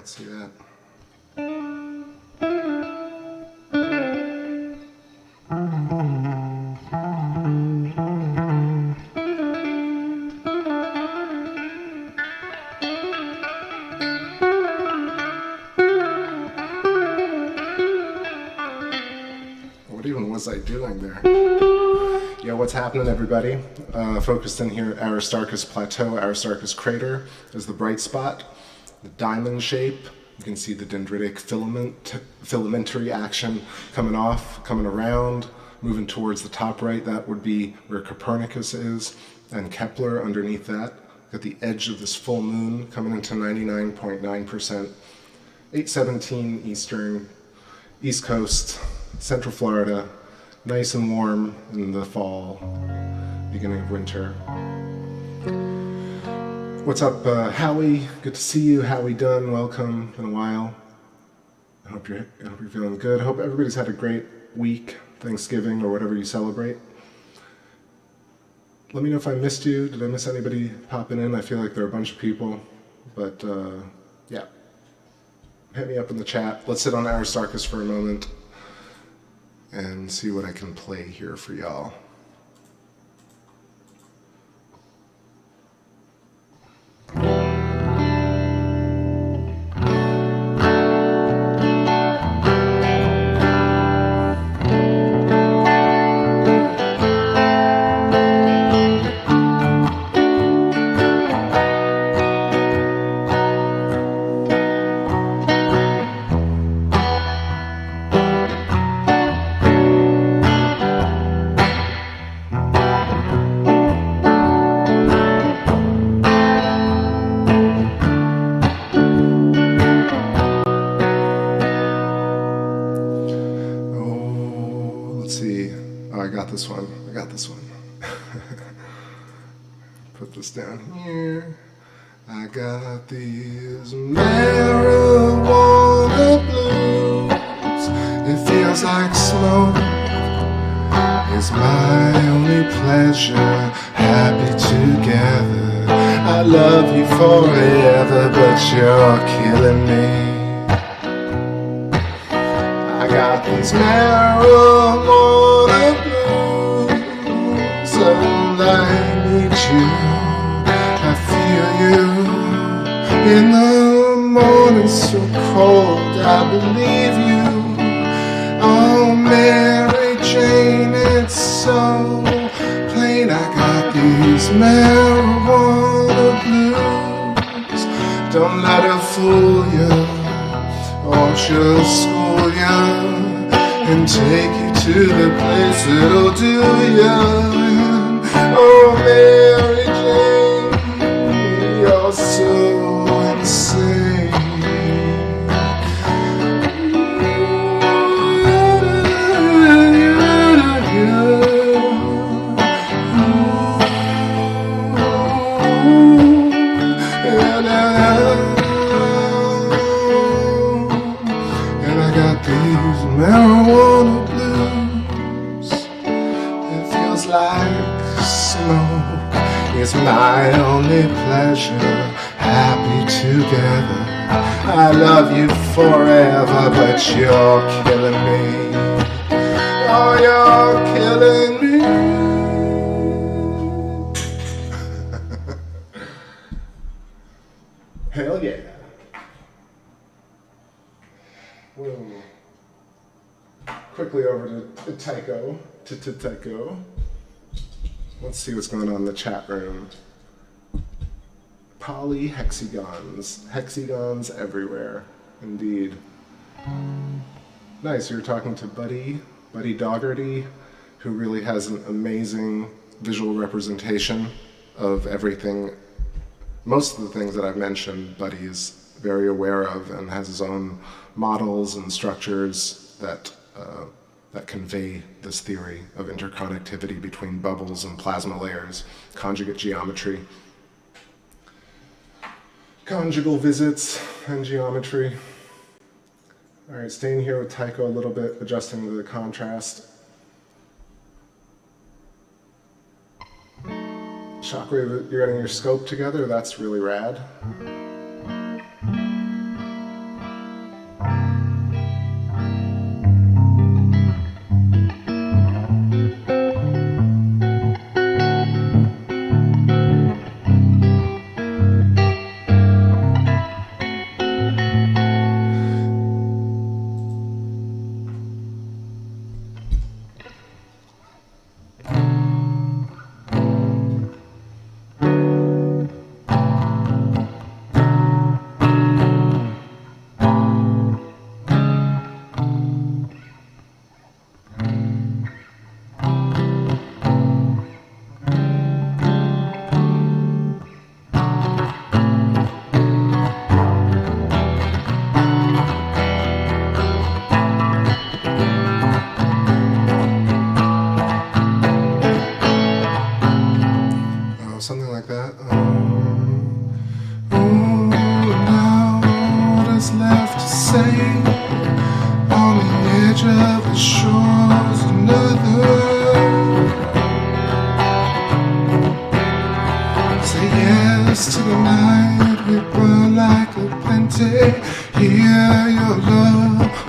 let's see that. What even was I doing there? Yeah, what's happening, everybody? Focused in here, Aristarchus Plateau, Aristarchus Crater is the bright spot. The diamond shape, you can see the dendritic filamentary action coming off, coming around, moving towards the top right. That would be where Copernicus is, and Kepler underneath that. Got the edge of this full moon coming into 99.9%. 8:17 Eastern, East Coast, Central Florida. Nice and warm in the fall, beginning of winter. What's up, Howie? Good to see you. Howie Dunn, welcome. Been a while. I hope you're feeling good. I hope everybody's had a great week, Thanksgiving or whatever you celebrate. Let me know if I missed you. Did I miss anybody popping in? I feel like there are a bunch of people, but yeah. Hit me up in the chat. Let's sit on Aristarchus for a moment and see what I can play here for y'all. Put this down here. I got these marijuana blues. It feels like smoke. It's my only pleasure. Happy together. I love you forever, but you're killing me. I got these marijuana blues, and I need you. I feel you in the morning, so cold. I believe you. Oh, Mary Jane, it's so plain. I got these marijuana blues. Don't let her fool you, or she'll school you and take you to the place that'll do you. Oh, Mary Jane, you're so insane. And I got these marijuana blues. It feels like smoke. It's my only pleasure. Happy together. I love you forever, but you're killing me. Oh, you're killing me. Hell yeah. Whoa. Quickly over to Tycho. Tycho. Let's see what's going on in the chat room. Polyhexagons. Hexagons everywhere. Indeed. Nice, you're talking to Buddy Dougherty, who really has an amazing visual representation of everything. Most of the things that I've mentioned, Buddy is very aware of and has his own models and structures that convey this theory of interconnectivity between bubbles and plasma layers, conjugate geometry, conjugal visits, and geometry. All right, staying here with Tycho a little bit, adjusting the contrast. Shockwave, you're getting your scope together, that's really rad.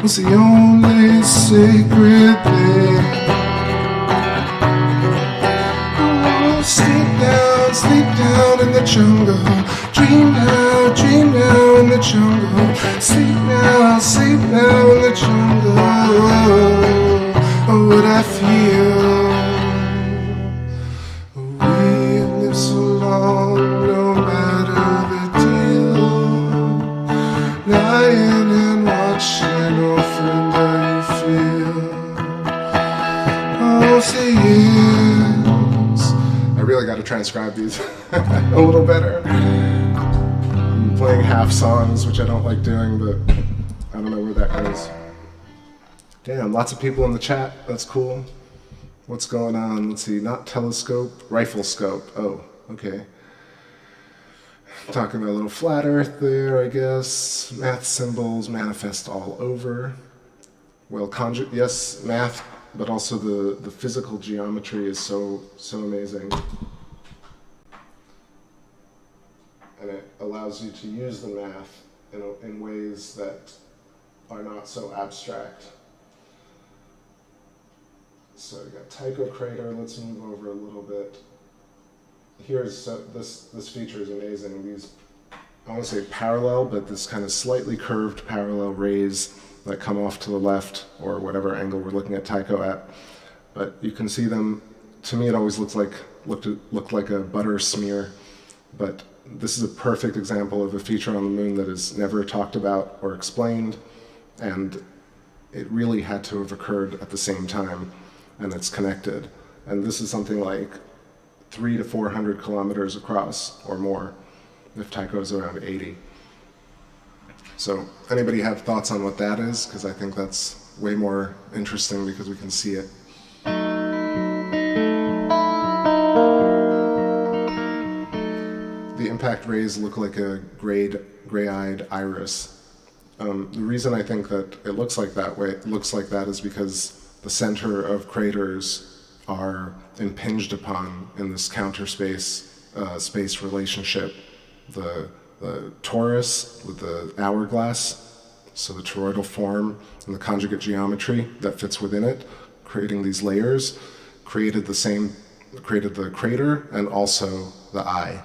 was the only sacred thing. Oh, sleep down in the jungle. Dream now in the jungle. Sleep now in the jungle. Oh, what I feel. We've lived so long, no matter the deal. Lying and watching, oh friend, how you feel. Oh, say yes. I really got to transcribe these a little better. I'm playing half songs, which I don't like doing, but I don't know where that goes. Damn, lots of people in the chat. That's cool. What's going on? Let's see. Not telescope, rifle scope. Oh, okay. Talking about a little flat Earth there, I guess. Math symbols manifest all over. Well, yes, math, but also the physical geometry is so amazing. And it allows you to use the math in ways that are not so abstract. So you got Tycho crater. Let's move over a little bit. Here's this feature is amazing. These, I want to say parallel, but this kind of slightly curved parallel rays that come off to the left, or whatever angle we're looking at Tycho at. But you can see them. To me, it always looked like a butter smear. But this is a perfect example of a feature on the moon that is never talked about or explained, and it really had to have occurred at the same time, and it's connected. And this is something like 300 to 400 kilometers across, or more, if Tycho is around 80. So, anybody have thoughts on what that is? Because I think that's way more interesting because we can see it. The impact rays look like a gray-eyed iris. The reason I think that it looks like that is because the center of craters are impinged upon in this counter space relationship. The torus with the hourglass, so the toroidal form and the conjugate geometry that fits within it, creating these layers, created the crater and also the eye.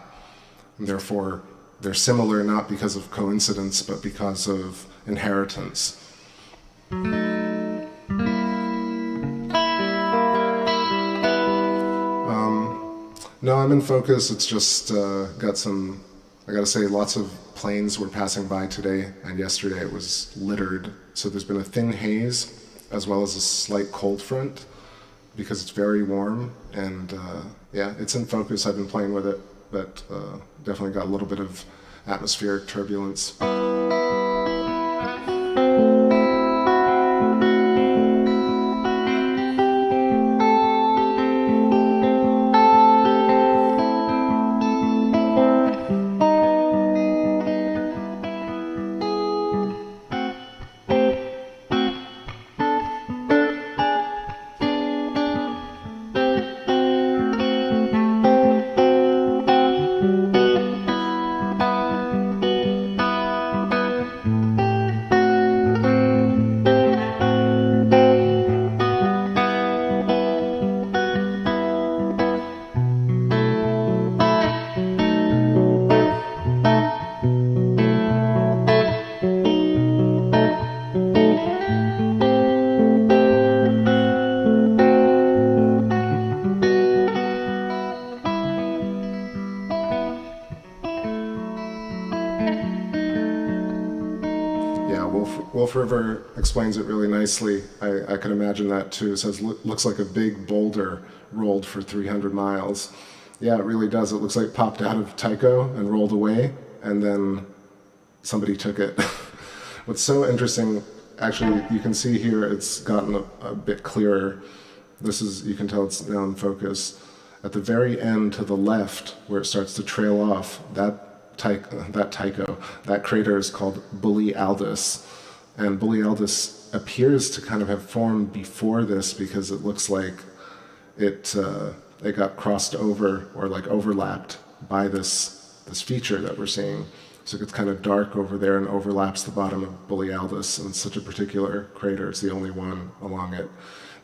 And therefore, they're similar not because of coincidence, but because of inheritance. No, I'm in focus. It's just I gotta say, lots of planes were passing by today, and yesterday it was littered. So there's been a thin haze, as well as a slight cold front, because it's very warm, and yeah, it's in focus. I've been playing with it, but definitely got a little bit of atmospheric turbulence. Wolf River explains it really nicely. I can imagine that too. It says, looks like a big boulder rolled for 300 miles. Yeah, it really does. It looks like it popped out of Tycho and rolled away, and then somebody took it. What's so interesting, actually, you can see here it's gotten a bit clearer. You can tell it's now in focus. At the very end to the left, where it starts to trail off, that Tycho, that crater is called Bully Aldous. And Bully Aldous appears to kind of have formed before this because it looks like it got crossed over or like overlapped by this feature that we're seeing. So it gets kind of dark over there and overlaps the bottom of Borealis, and it's such a particular crater. It's the only one along it.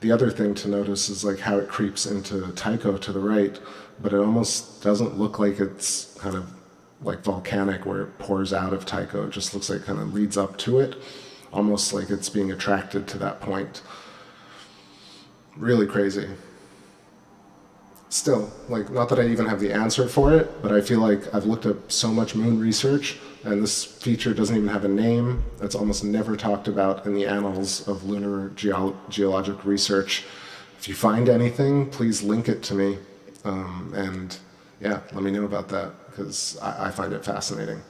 The other thing to notice is like how it creeps into Tycho to the right, but it almost doesn't look like it's kind of like volcanic where it pours out of Tycho. It just looks like it kind of leads up to it, almost like it's being attracted to that point. Really crazy. Still, like, not that I even have the answer for it, but I feel like I've looked up so much moon research, and this feature doesn't even have a name. It's almost never talked about in the annals of lunar geologic research. If you find anything, please link it to me, and yeah, let me know about that, because I find it fascinating.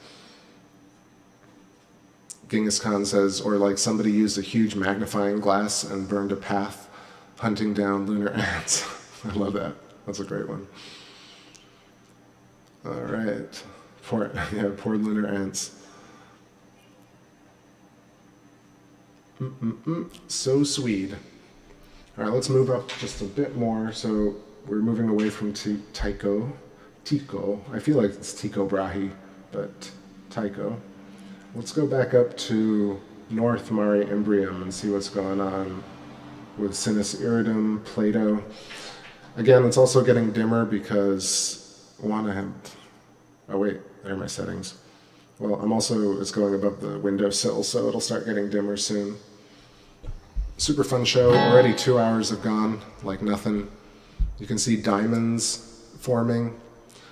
Genghis Khan says, or like somebody used a huge magnifying glass and burned a path hunting down lunar ants. I love that. That's a great one. All right. Poor lunar ants. So sweet. All right, let's move up just a bit more. So we're moving away from Tycho. I feel like it's Tycho Brahe, but Tycho. Let's go back up to North Mare Imbrium and see what's going on with Sinus Iridum, Plato. Again, it's also getting dimmer because one, I have, oh wait, there are my settings. Well, it's going above the windowsill, so it'll start getting dimmer soon. Super fun show. Already 2 hours have gone like nothing. You can see diamonds forming,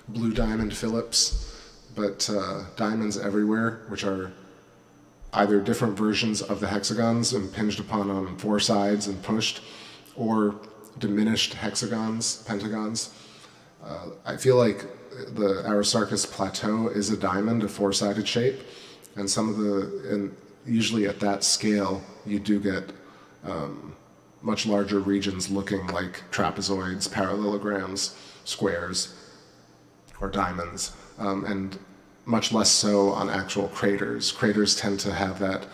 blue diamond Phillips, but diamonds everywhere, which are either different versions of the hexagons impinged upon on 4 sides and pushed, or diminished hexagons, pentagons. I feel like the Aristarchus plateau is a diamond, a 4-sided shape, and usually at that scale, you do get much larger regions looking like trapezoids, parallelograms, squares, or diamonds, and much less so on actual craters. Craters tend to have that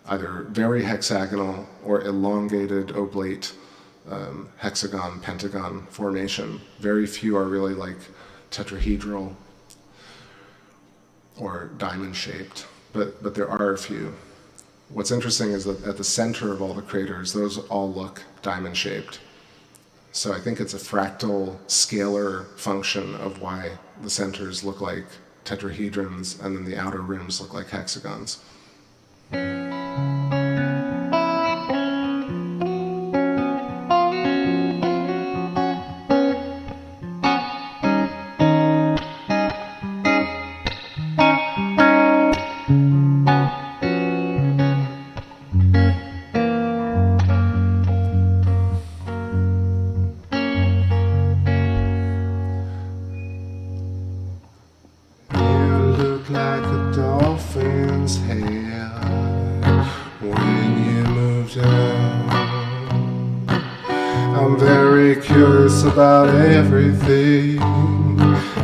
either very hexagonal or elongated oblate hexagon, pentagon formation. Very few are really like tetrahedral or diamond shaped, but there are a few. What's interesting is that at the center of all the craters, those all look diamond shaped. So I think it's a fractal scalar function of why the centers look like tetrahedrons and then the outer rims look like hexagons. About everything,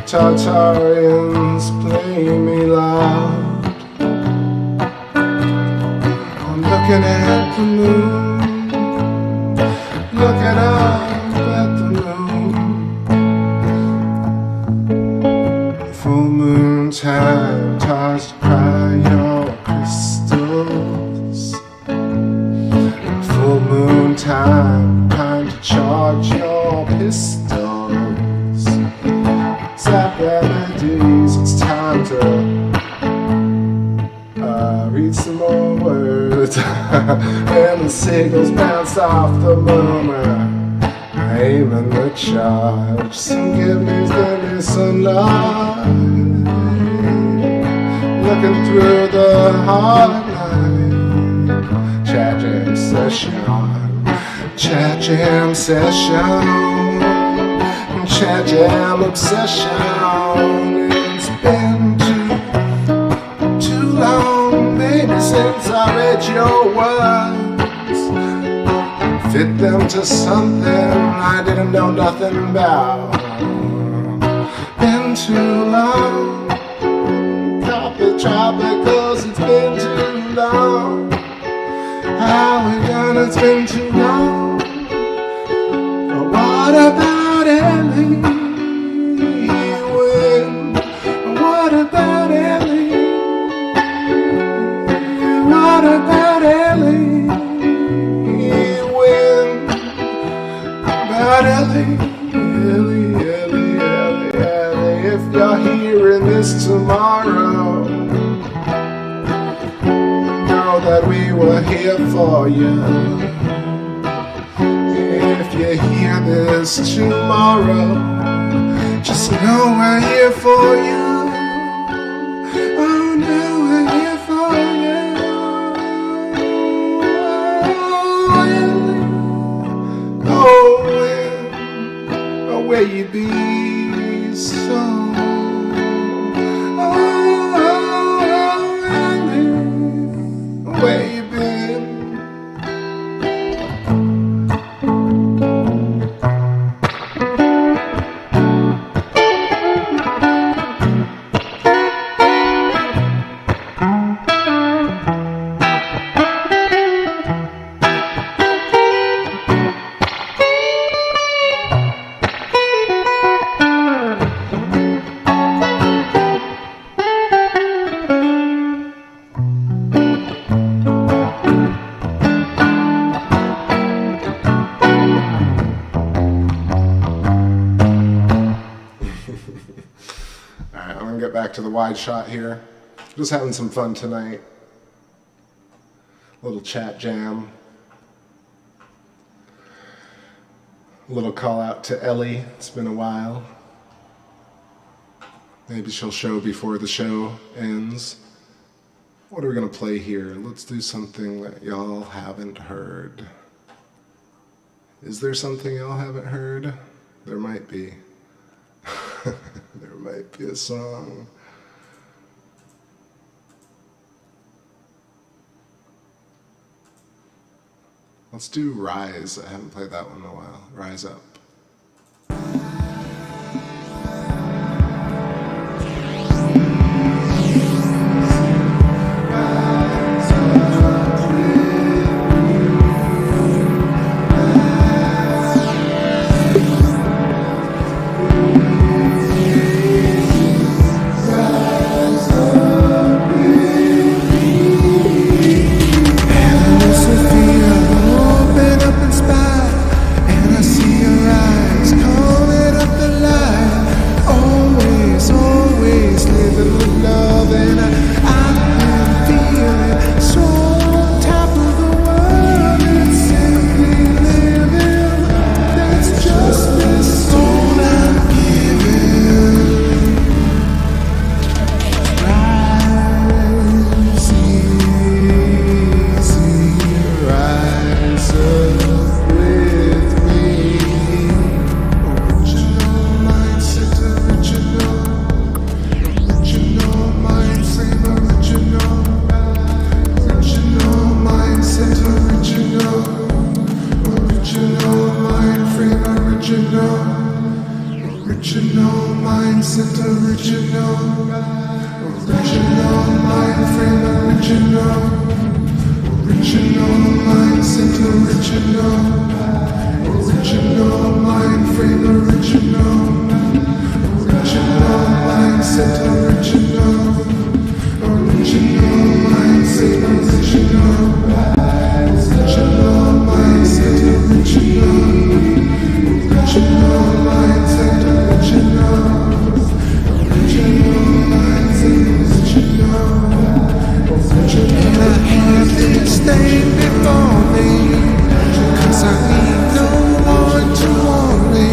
Tartarians play me loud. I'm looking at the moon, looking up at the moon. Full moon time, toss to cry your crystals. Full moon time, time to charge your pistols. Zap remedies, it's time to read some more words. And the seagulls bounce off the moon, aiming the charge. So give me some light, looking through the hard light. Chat jam session, chat jam session. Chat jam obsession. It's been too long, maybe, since I read your words. Fit them to something I didn't know nothing about. Been too long, copy tropicals. It's been too long. How we done? It's been too long. But what about Ellie? What about Ellie? about Ellie, Ellie, Ellie, Ellie, Ellie. If you're hearing this tomorrow, know that we were here for you. If you hear this tomorrow, just know we're here for you. Oh, no, we're here for you. Oh, where you be so? Where you been? To the wide shot here. Just having some fun tonight. A little chat jam. A little call out to Ellie. It's been a while. Maybe she'll show before the show ends. What are we gonna play here? Let's do something that y'all haven't heard. Is there something y'all haven't heard? There might be. There might be a song. Let's do Rise. I haven't played that one in a while. Rise Up. Before me, 'cause I need no one to warn me.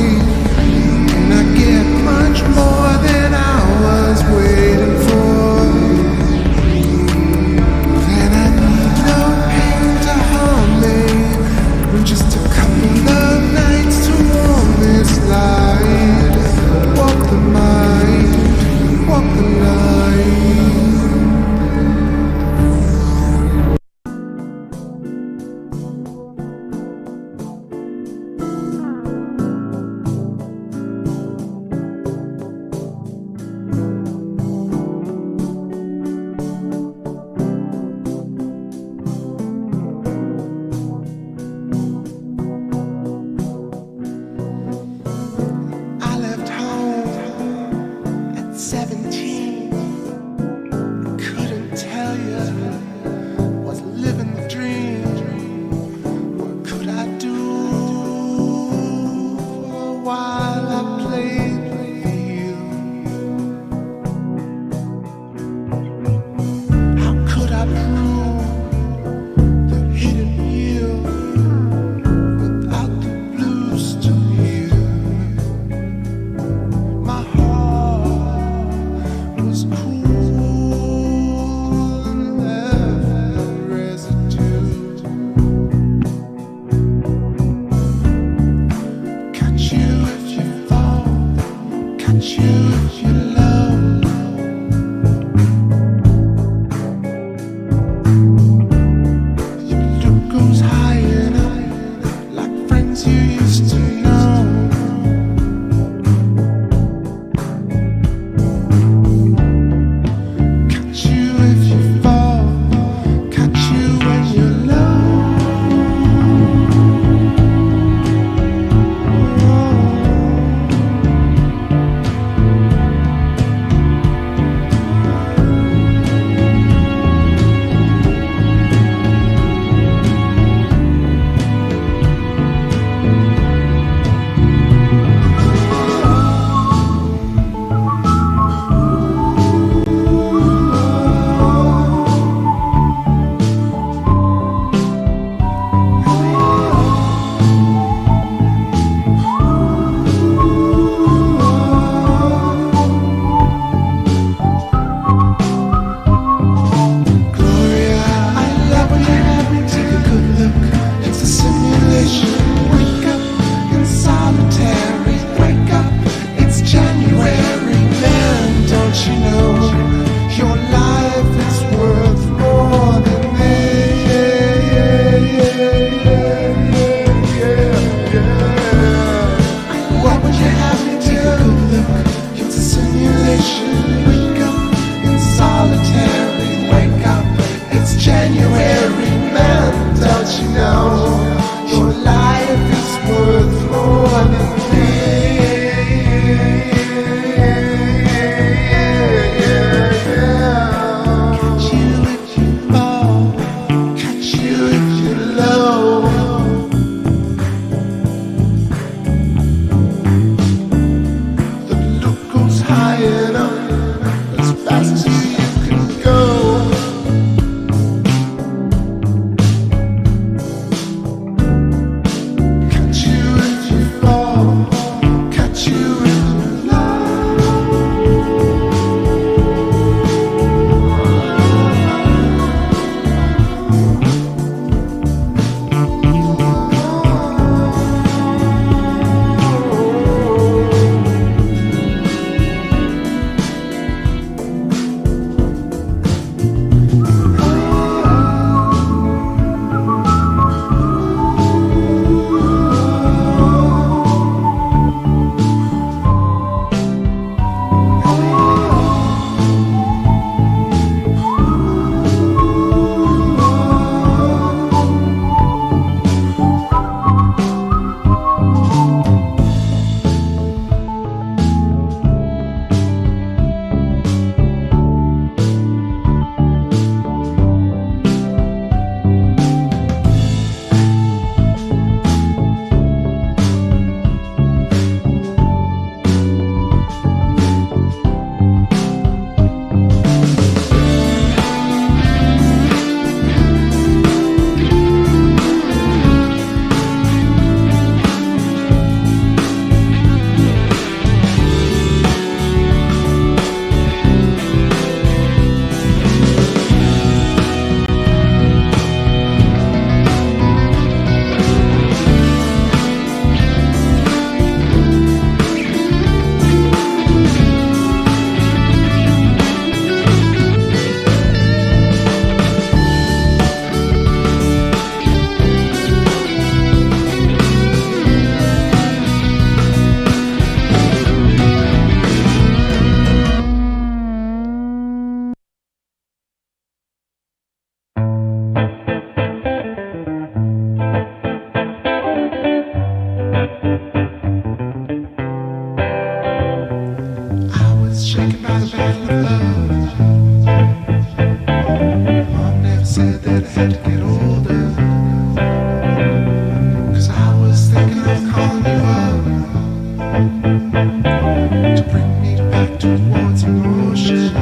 to bring me back towards emotion.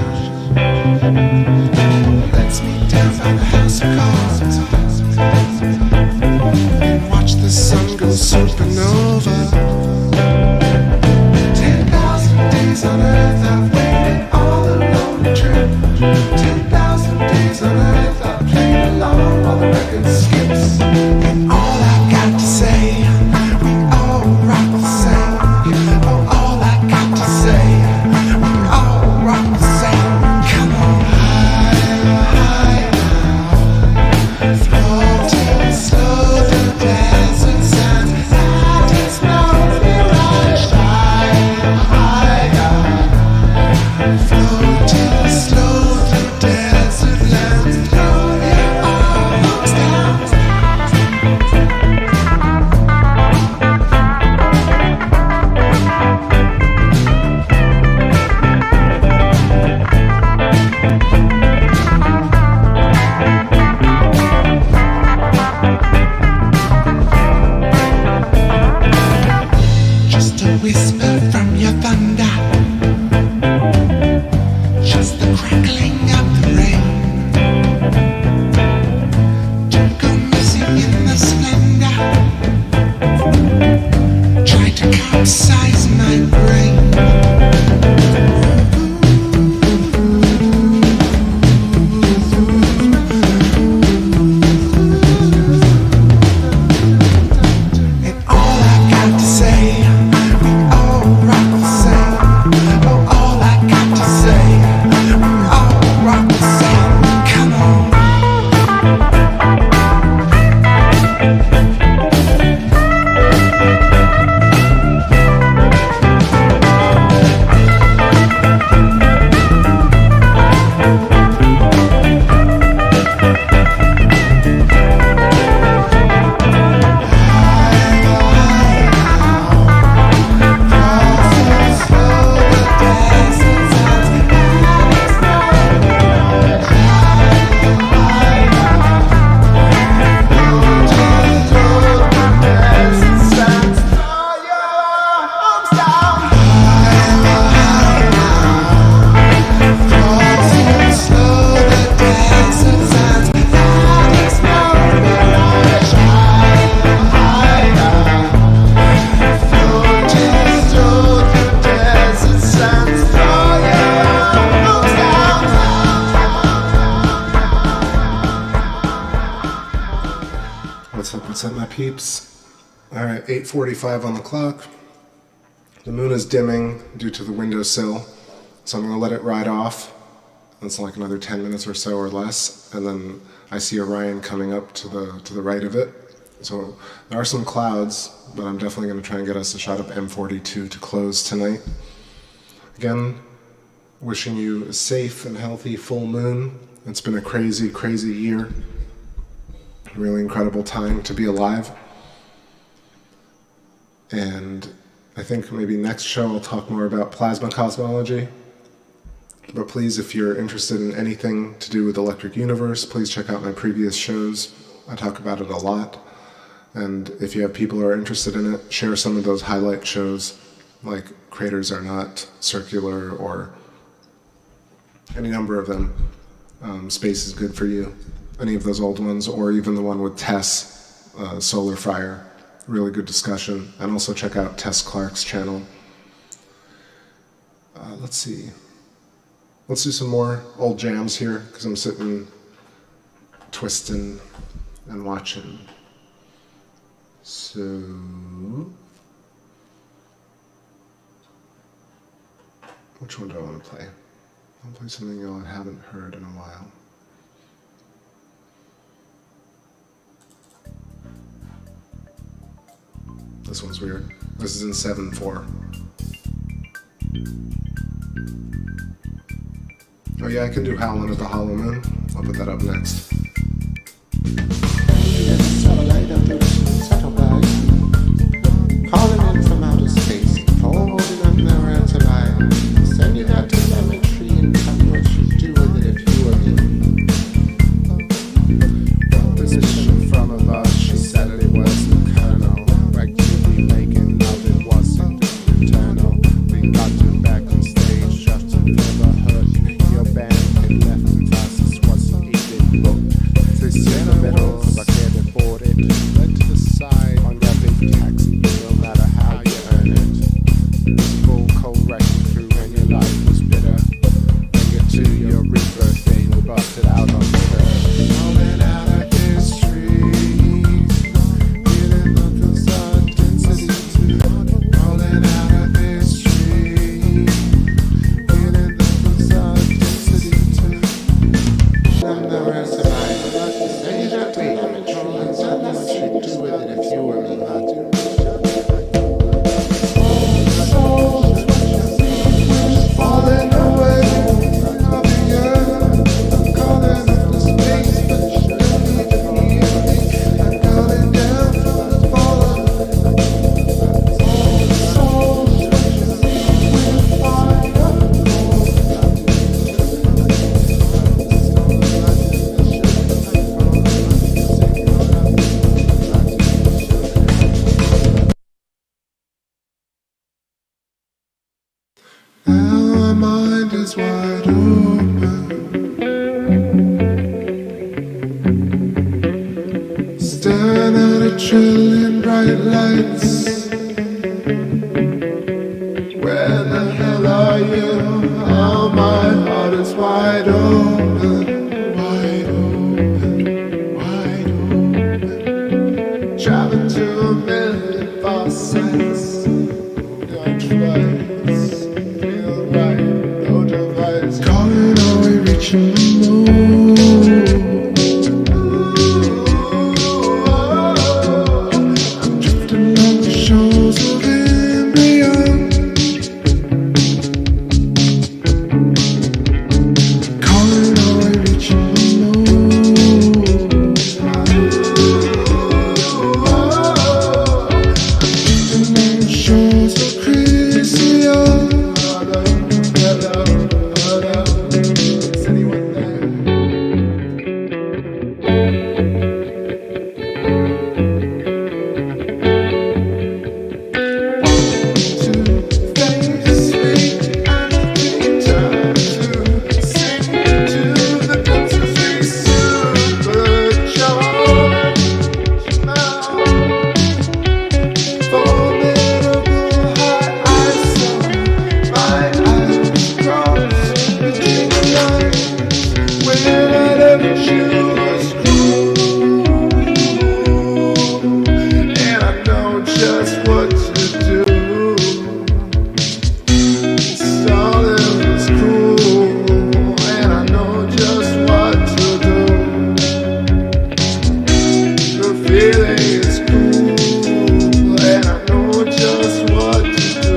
Let's meet down by the house of cards and watch the sun go supernova. 10,000 days on earth I've waited all alone to trip. 10,000 days on earth I've played along while the record skips. And all I've got to say, we all rock the same. Oh, all I got to say, we all rock the same. Come on, high, floating slow through desert sands. That is no mirage. Higher, floating slow through desert lands. Throw your arms down. Just a whisper from your thunder, just the crackling of the rain. Don't go missing in the splendor. Try to capsize my brain. And all I've got to say, we all rock the same. Oh, all I got to say, we all rock the same. Come on. What's up, my peeps? Alright, 8:45 on the clock. The moon is dimming due to the windowsill, so I'm going to let it ride off. It's like another 10 minutes or so or less, and then I see Orion coming up to the right of it. So there are some clouds, but I'm definitely going to try and get us a shot of M42 to close tonight. Again, wishing you a safe and healthy full moon. It's been a crazy, crazy year. Really incredible time to be alive. And I think maybe next show I'll talk more about plasma cosmology. But please, if you're interested in anything to do with Electric Universe, please check out my previous shows. I talk about it a lot. And if you have people who are interested in it, share some of those highlight shows, like Craters Are Not Circular, or any number of them. Space is Good for You. Any of those old ones, or even the one with Tess, Solar Fryer. Really good discussion. And also check out Tess Clark's channel. Let's see. Let's do some more old jams here, because I'm sitting twisting and watching. So which one do I want to play? I'll play something y'all haven't heard in a while. This one's weird. This is in 7/4. Oh yeah, I can do Howlin' at the Hollow Moon. I'll put that up next. Calling in from outer space, forwarding on their answer line. Send you that telemetry and tell me what you do with it if you were me. This mission from above, she said it was the colonel. Activity making love is wide open. Staring at a trillion bright lights. Where the hell are you? Oh, my heart is wide open. Wide open, wide open. Traveling to a million far sights. Don't twice, feel right, no device. Calling, are we reaching the moon? I'm drifting on the shores of embryon. Calling, are we reaching the moon? I'm drifting on the shores of Chrysion. Is anyone there? Just what to do. Stalling was cool, and I know just what to do. The feeling is cool, and I know just what to do.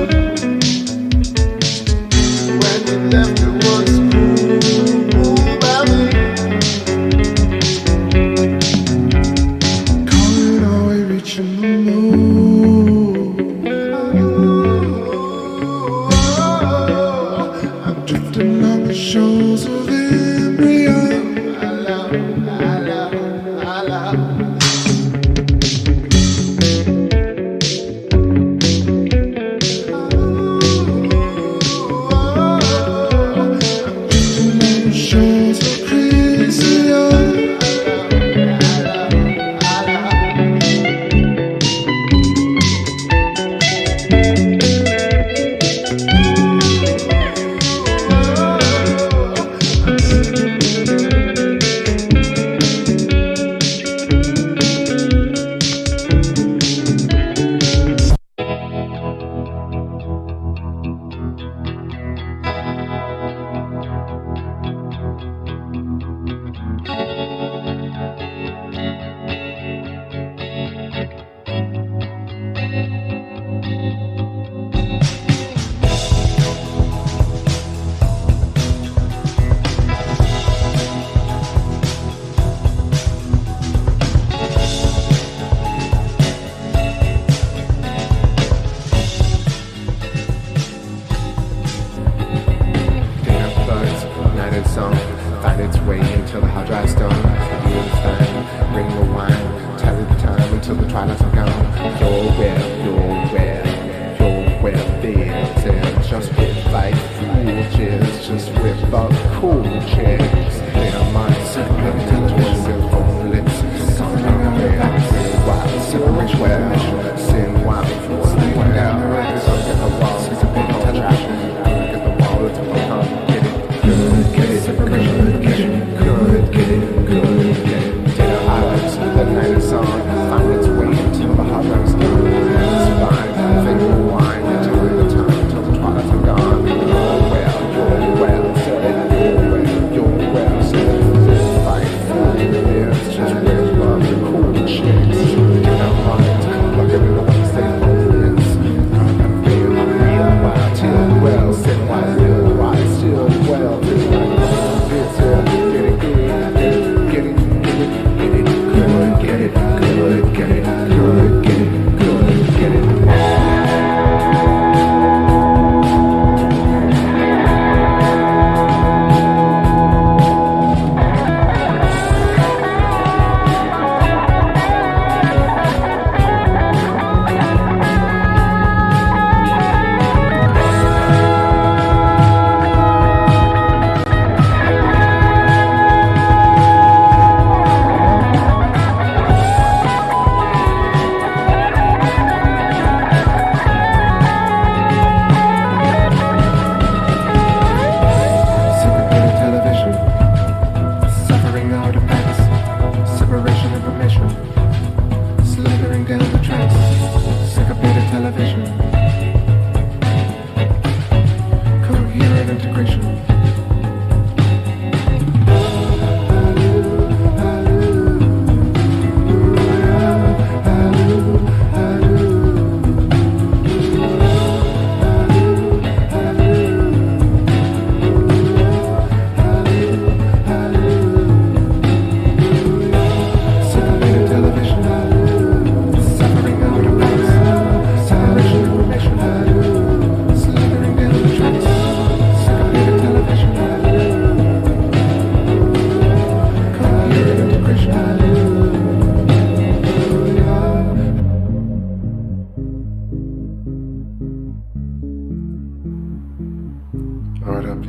When you left, it was cool by me. Calling, are we reaching the moon? I'm drifting on the shores of embryon. I love.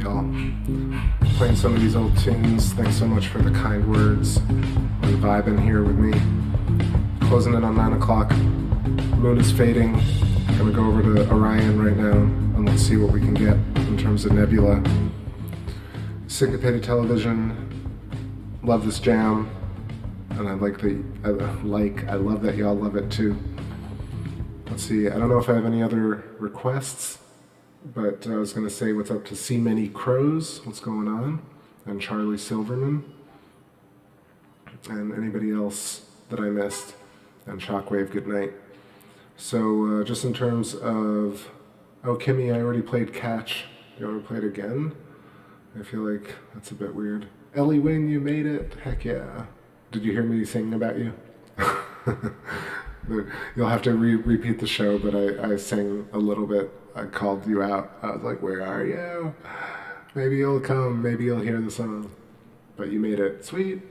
y'all. Playing some of these old tunes. Thanks so much for the kind words and vibing here with me. Closing in on 9 o'clock. Moon is fading. Gonna go over to Orion right now and let's see what we can get in terms of nebula. Syncopated television. Love this jam. And I love that y'all love it too. Let's see, I don't know if I have any other requests, but I was going to say what's up to See Many Crows, what's going on, and Charlie Silverman, and anybody else that I missed, and Shockwave, good night. So just in terms of, oh Kimmy, I already played Catch. Do you want to play it again? I feel like that's a bit weird. Ellie Wynn, you made it, heck yeah. Did you hear me singing about you? You'll have to repeat the show, but I sang a little bit. I called you out. I was like, where are you? Maybe you'll come. Maybe you'll hear the song. But you made it. Sweet.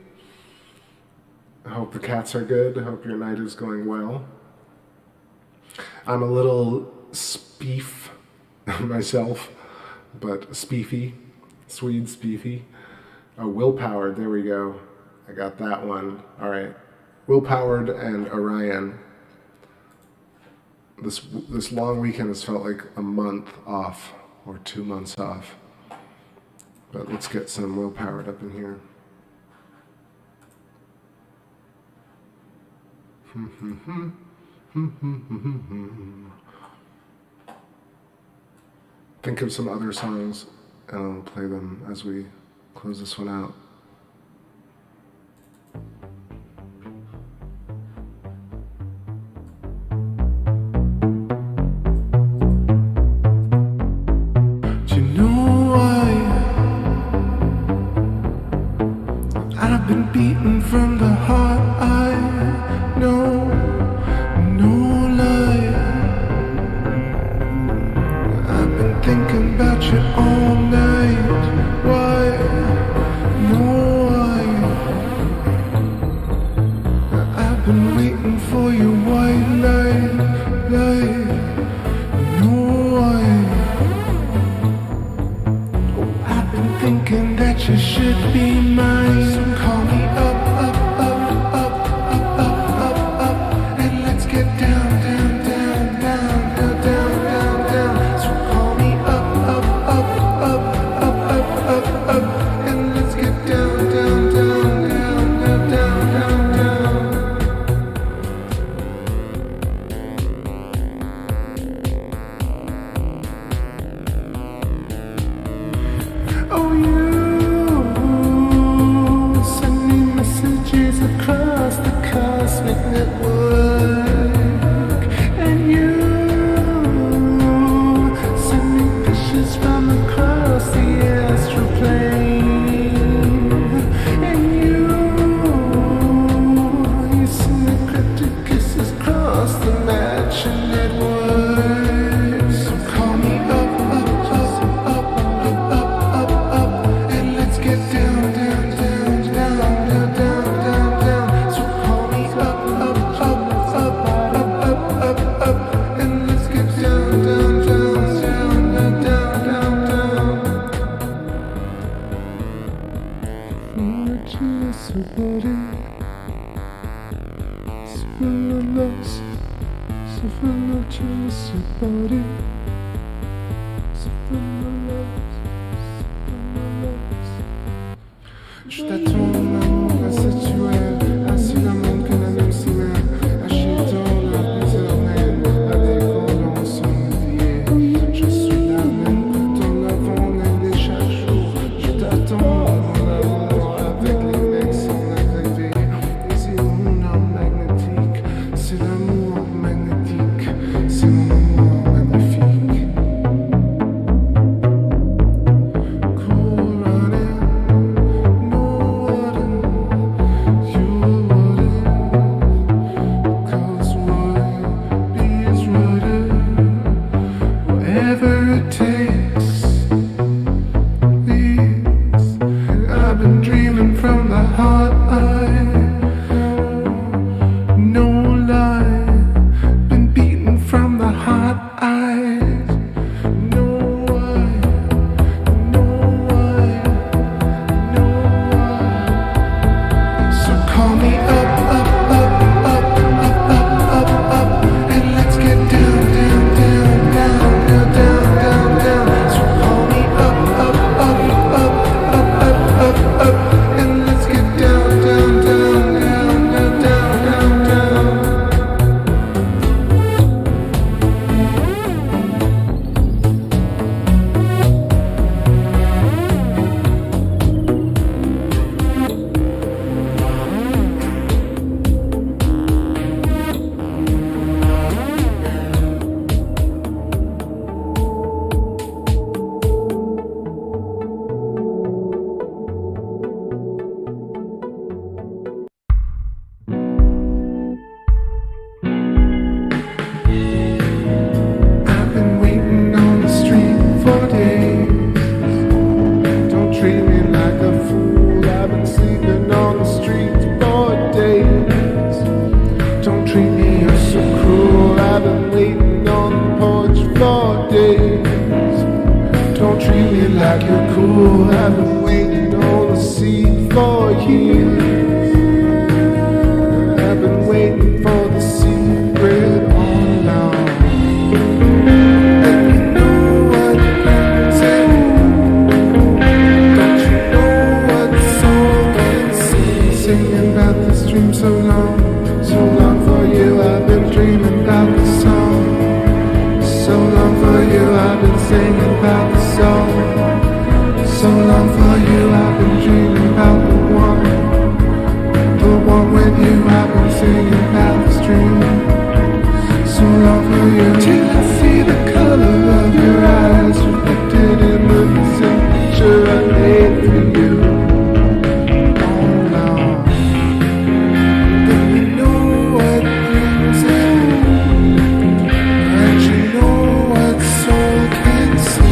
I hope the cats are good. I hope your night is going well. I'm a little speef myself, but speefy. Swede speefy. Oh, Willpowered. There we go. I got that one. All right. Willpowered and Orion. This long weekend has felt like a month off or 2 months off. But let's get some Willpowered up in here. Think of some other songs and I'll play them as we close this one out. From the heart, I know, no lie. I've been thinking about you all night. Why? No, I've been waiting for your white light. No, oh, I've been thinking that you should be mine. So call me up. No treat me like you're cool. I've been waiting on the seat for years. I've been waiting for the secret all along. And you know what you say? Don't you know what the song can sing? Singing about this dream so long for you. I've been dreaming about the song. So long for you, I've been singing about the song. So long for you, I've been dreaming about the one with you. I've been singing about this dream. So long for you, till I see the color of your eyes reflected in the picture I made for you. Oh Lord, don't you know what dreams are? And you know what soul can say?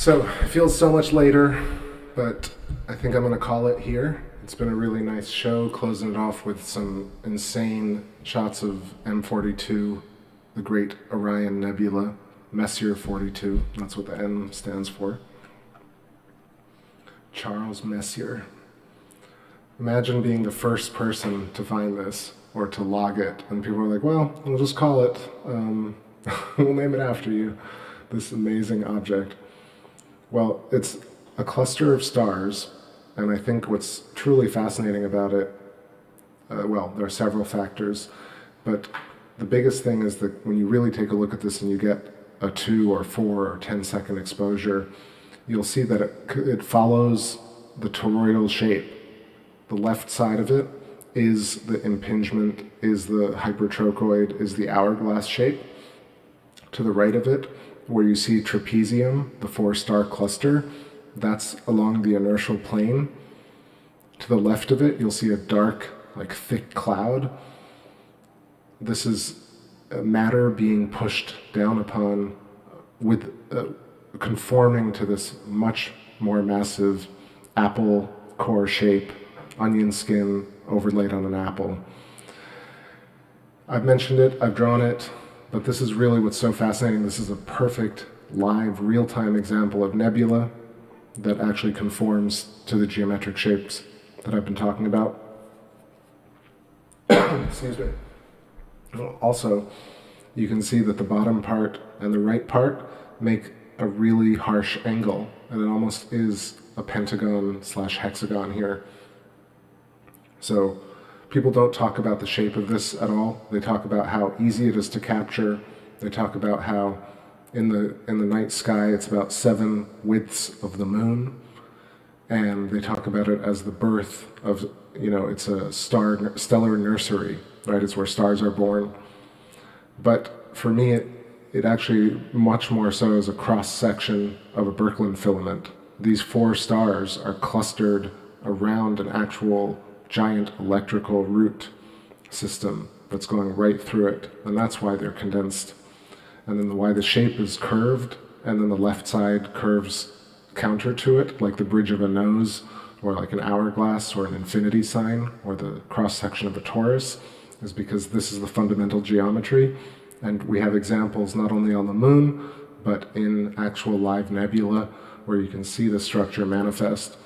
So it feels so much later, but I think I'm going to call it here. It's been a really nice show, closing it off with some insane shots of M42, the great Orion Nebula, Messier 42, that's what the M stands for. Charles Messier. Imagine being the first person to find this, or to log it, and people are like, well, we'll just call it, we'll name it after you, this amazing object. Well, it's a cluster of stars, and I think what's truly fascinating about it, well, there are several factors, but the biggest thing is that when you really take a look at this and you get a 2 or 4 or 10-second exposure, you'll see that it follows the toroidal shape. The left side of it is the impingement, is the hypertrochoid, is the hourglass shape. To the right of it, where you see trapezium, the 4-star cluster, that's along the inertial plane. To the left of it, you'll see a dark, like thick cloud. This is matter being pushed down upon with conforming to this much more massive apple core shape, onion skin overlaid on an apple. I've mentioned it, I've drawn it, but this is really what's so fascinating. This is a perfect live real-time example of nebula that actually conforms to the geometric shapes that I've been talking about. Excuse me. Also, you can see that the bottom part and the right part make a really harsh angle, and it almost is a pentagon/hexagon here. So people don't talk about the shape of this at all. They talk about how easy it is to capture. They talk about how in the night sky it's about 7 widths of the moon, and they talk about it as the birth of, it's a stellar nursery, right? It's where stars are born. But for me, it actually much more so is a cross-section of a Birkeland filament. These 4 stars are clustered around an actual giant electrical root system that's going right through it, and that's why they're condensed. And then why the shape is curved, and then the left side curves counter to it, like the bridge of a nose, or like an hourglass, or an infinity sign, or the cross-section of a torus, is because this is the fundamental geometry. And we have examples not only on the moon, but in actual live nebula, where you can see the structure manifest,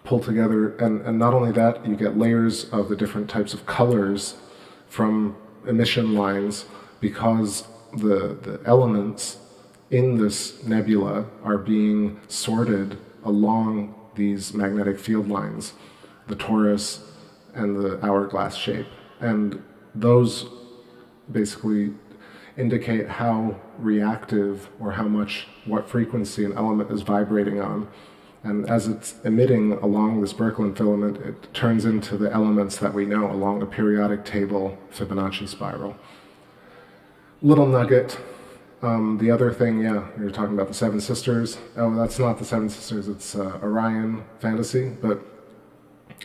pull together, and not only that, you get layers of the different types of colors from emission lines, because the elements in this nebula are being sorted along these magnetic field lines, the torus and the hourglass shape. And those basically indicate how reactive, or how much, what frequency an element is vibrating on. And as it's emitting along this Birkeland filament, it turns into the elements that we know along a periodic table Fibonacci spiral. Little nugget. The other thing, you were talking about the 7 Sisters. Oh, that's not the 7 Sisters, it's Orion Fantasy, but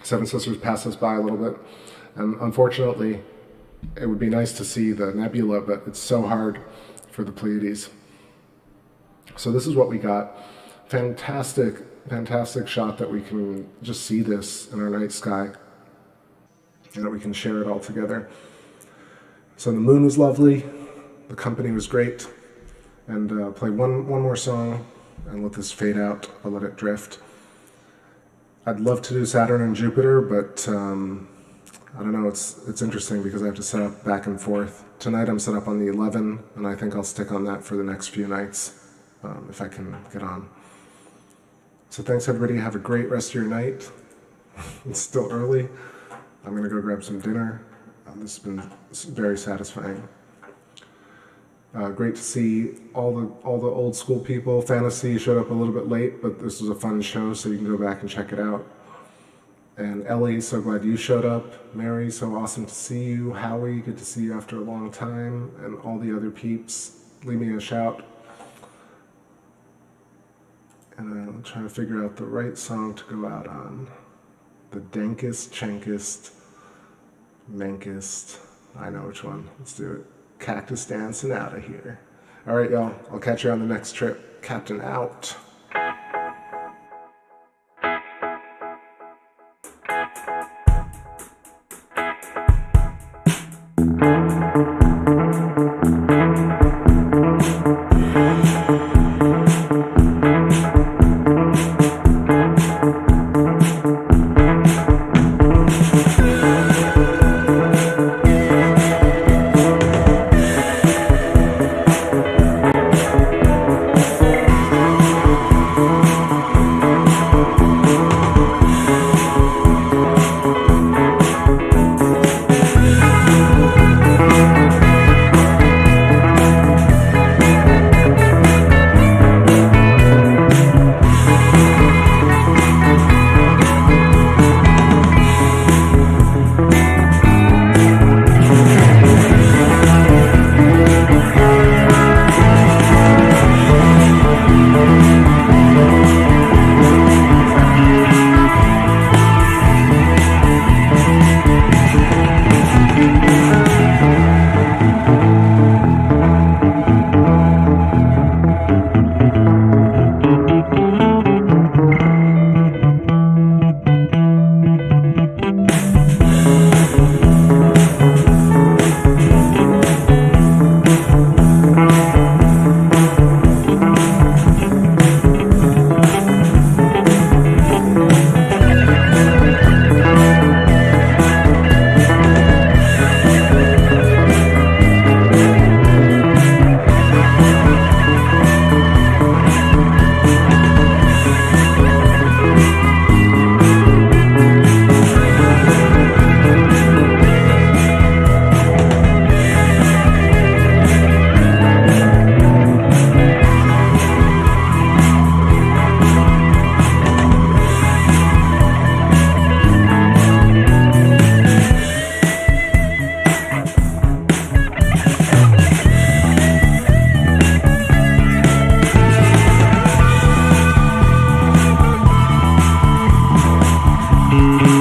7 Sisters passed us by a little bit. And unfortunately, it would be nice to see the nebula, but it's so hard for the Pleiades. So this is what we got. Fantastic shot that we can just see this in our night sky, and that we can share it all together. So the moon was lovely, the company was great, and play one more song and let this fade out. I'll let it drift. I'd love to do Saturn and Jupiter, but I don't know, it's interesting because I have to set up back and forth. Tonight I'm set up on the 11, and I think I'll stick on that for the next few nights, if I can get on. So thanks everybody, have a great rest of your night. It's still early. I'm gonna go grab some dinner. This has been very satisfying. Great to see all the old school people. Fantasy showed up a little bit late, but this was a fun show, so you can go back and check it out. And Ellie, so glad you showed up. Mary, so awesome to see you. Howie, good to see you after a long time. And all the other peeps, leave me a shout. And I'm trying to figure out the right song to go out on. The dankest, chankest, mankest. I know which one. Let's do it. Cactus dancing out of here. All right, y'all. I'll catch you on the next trip. Captain out. you.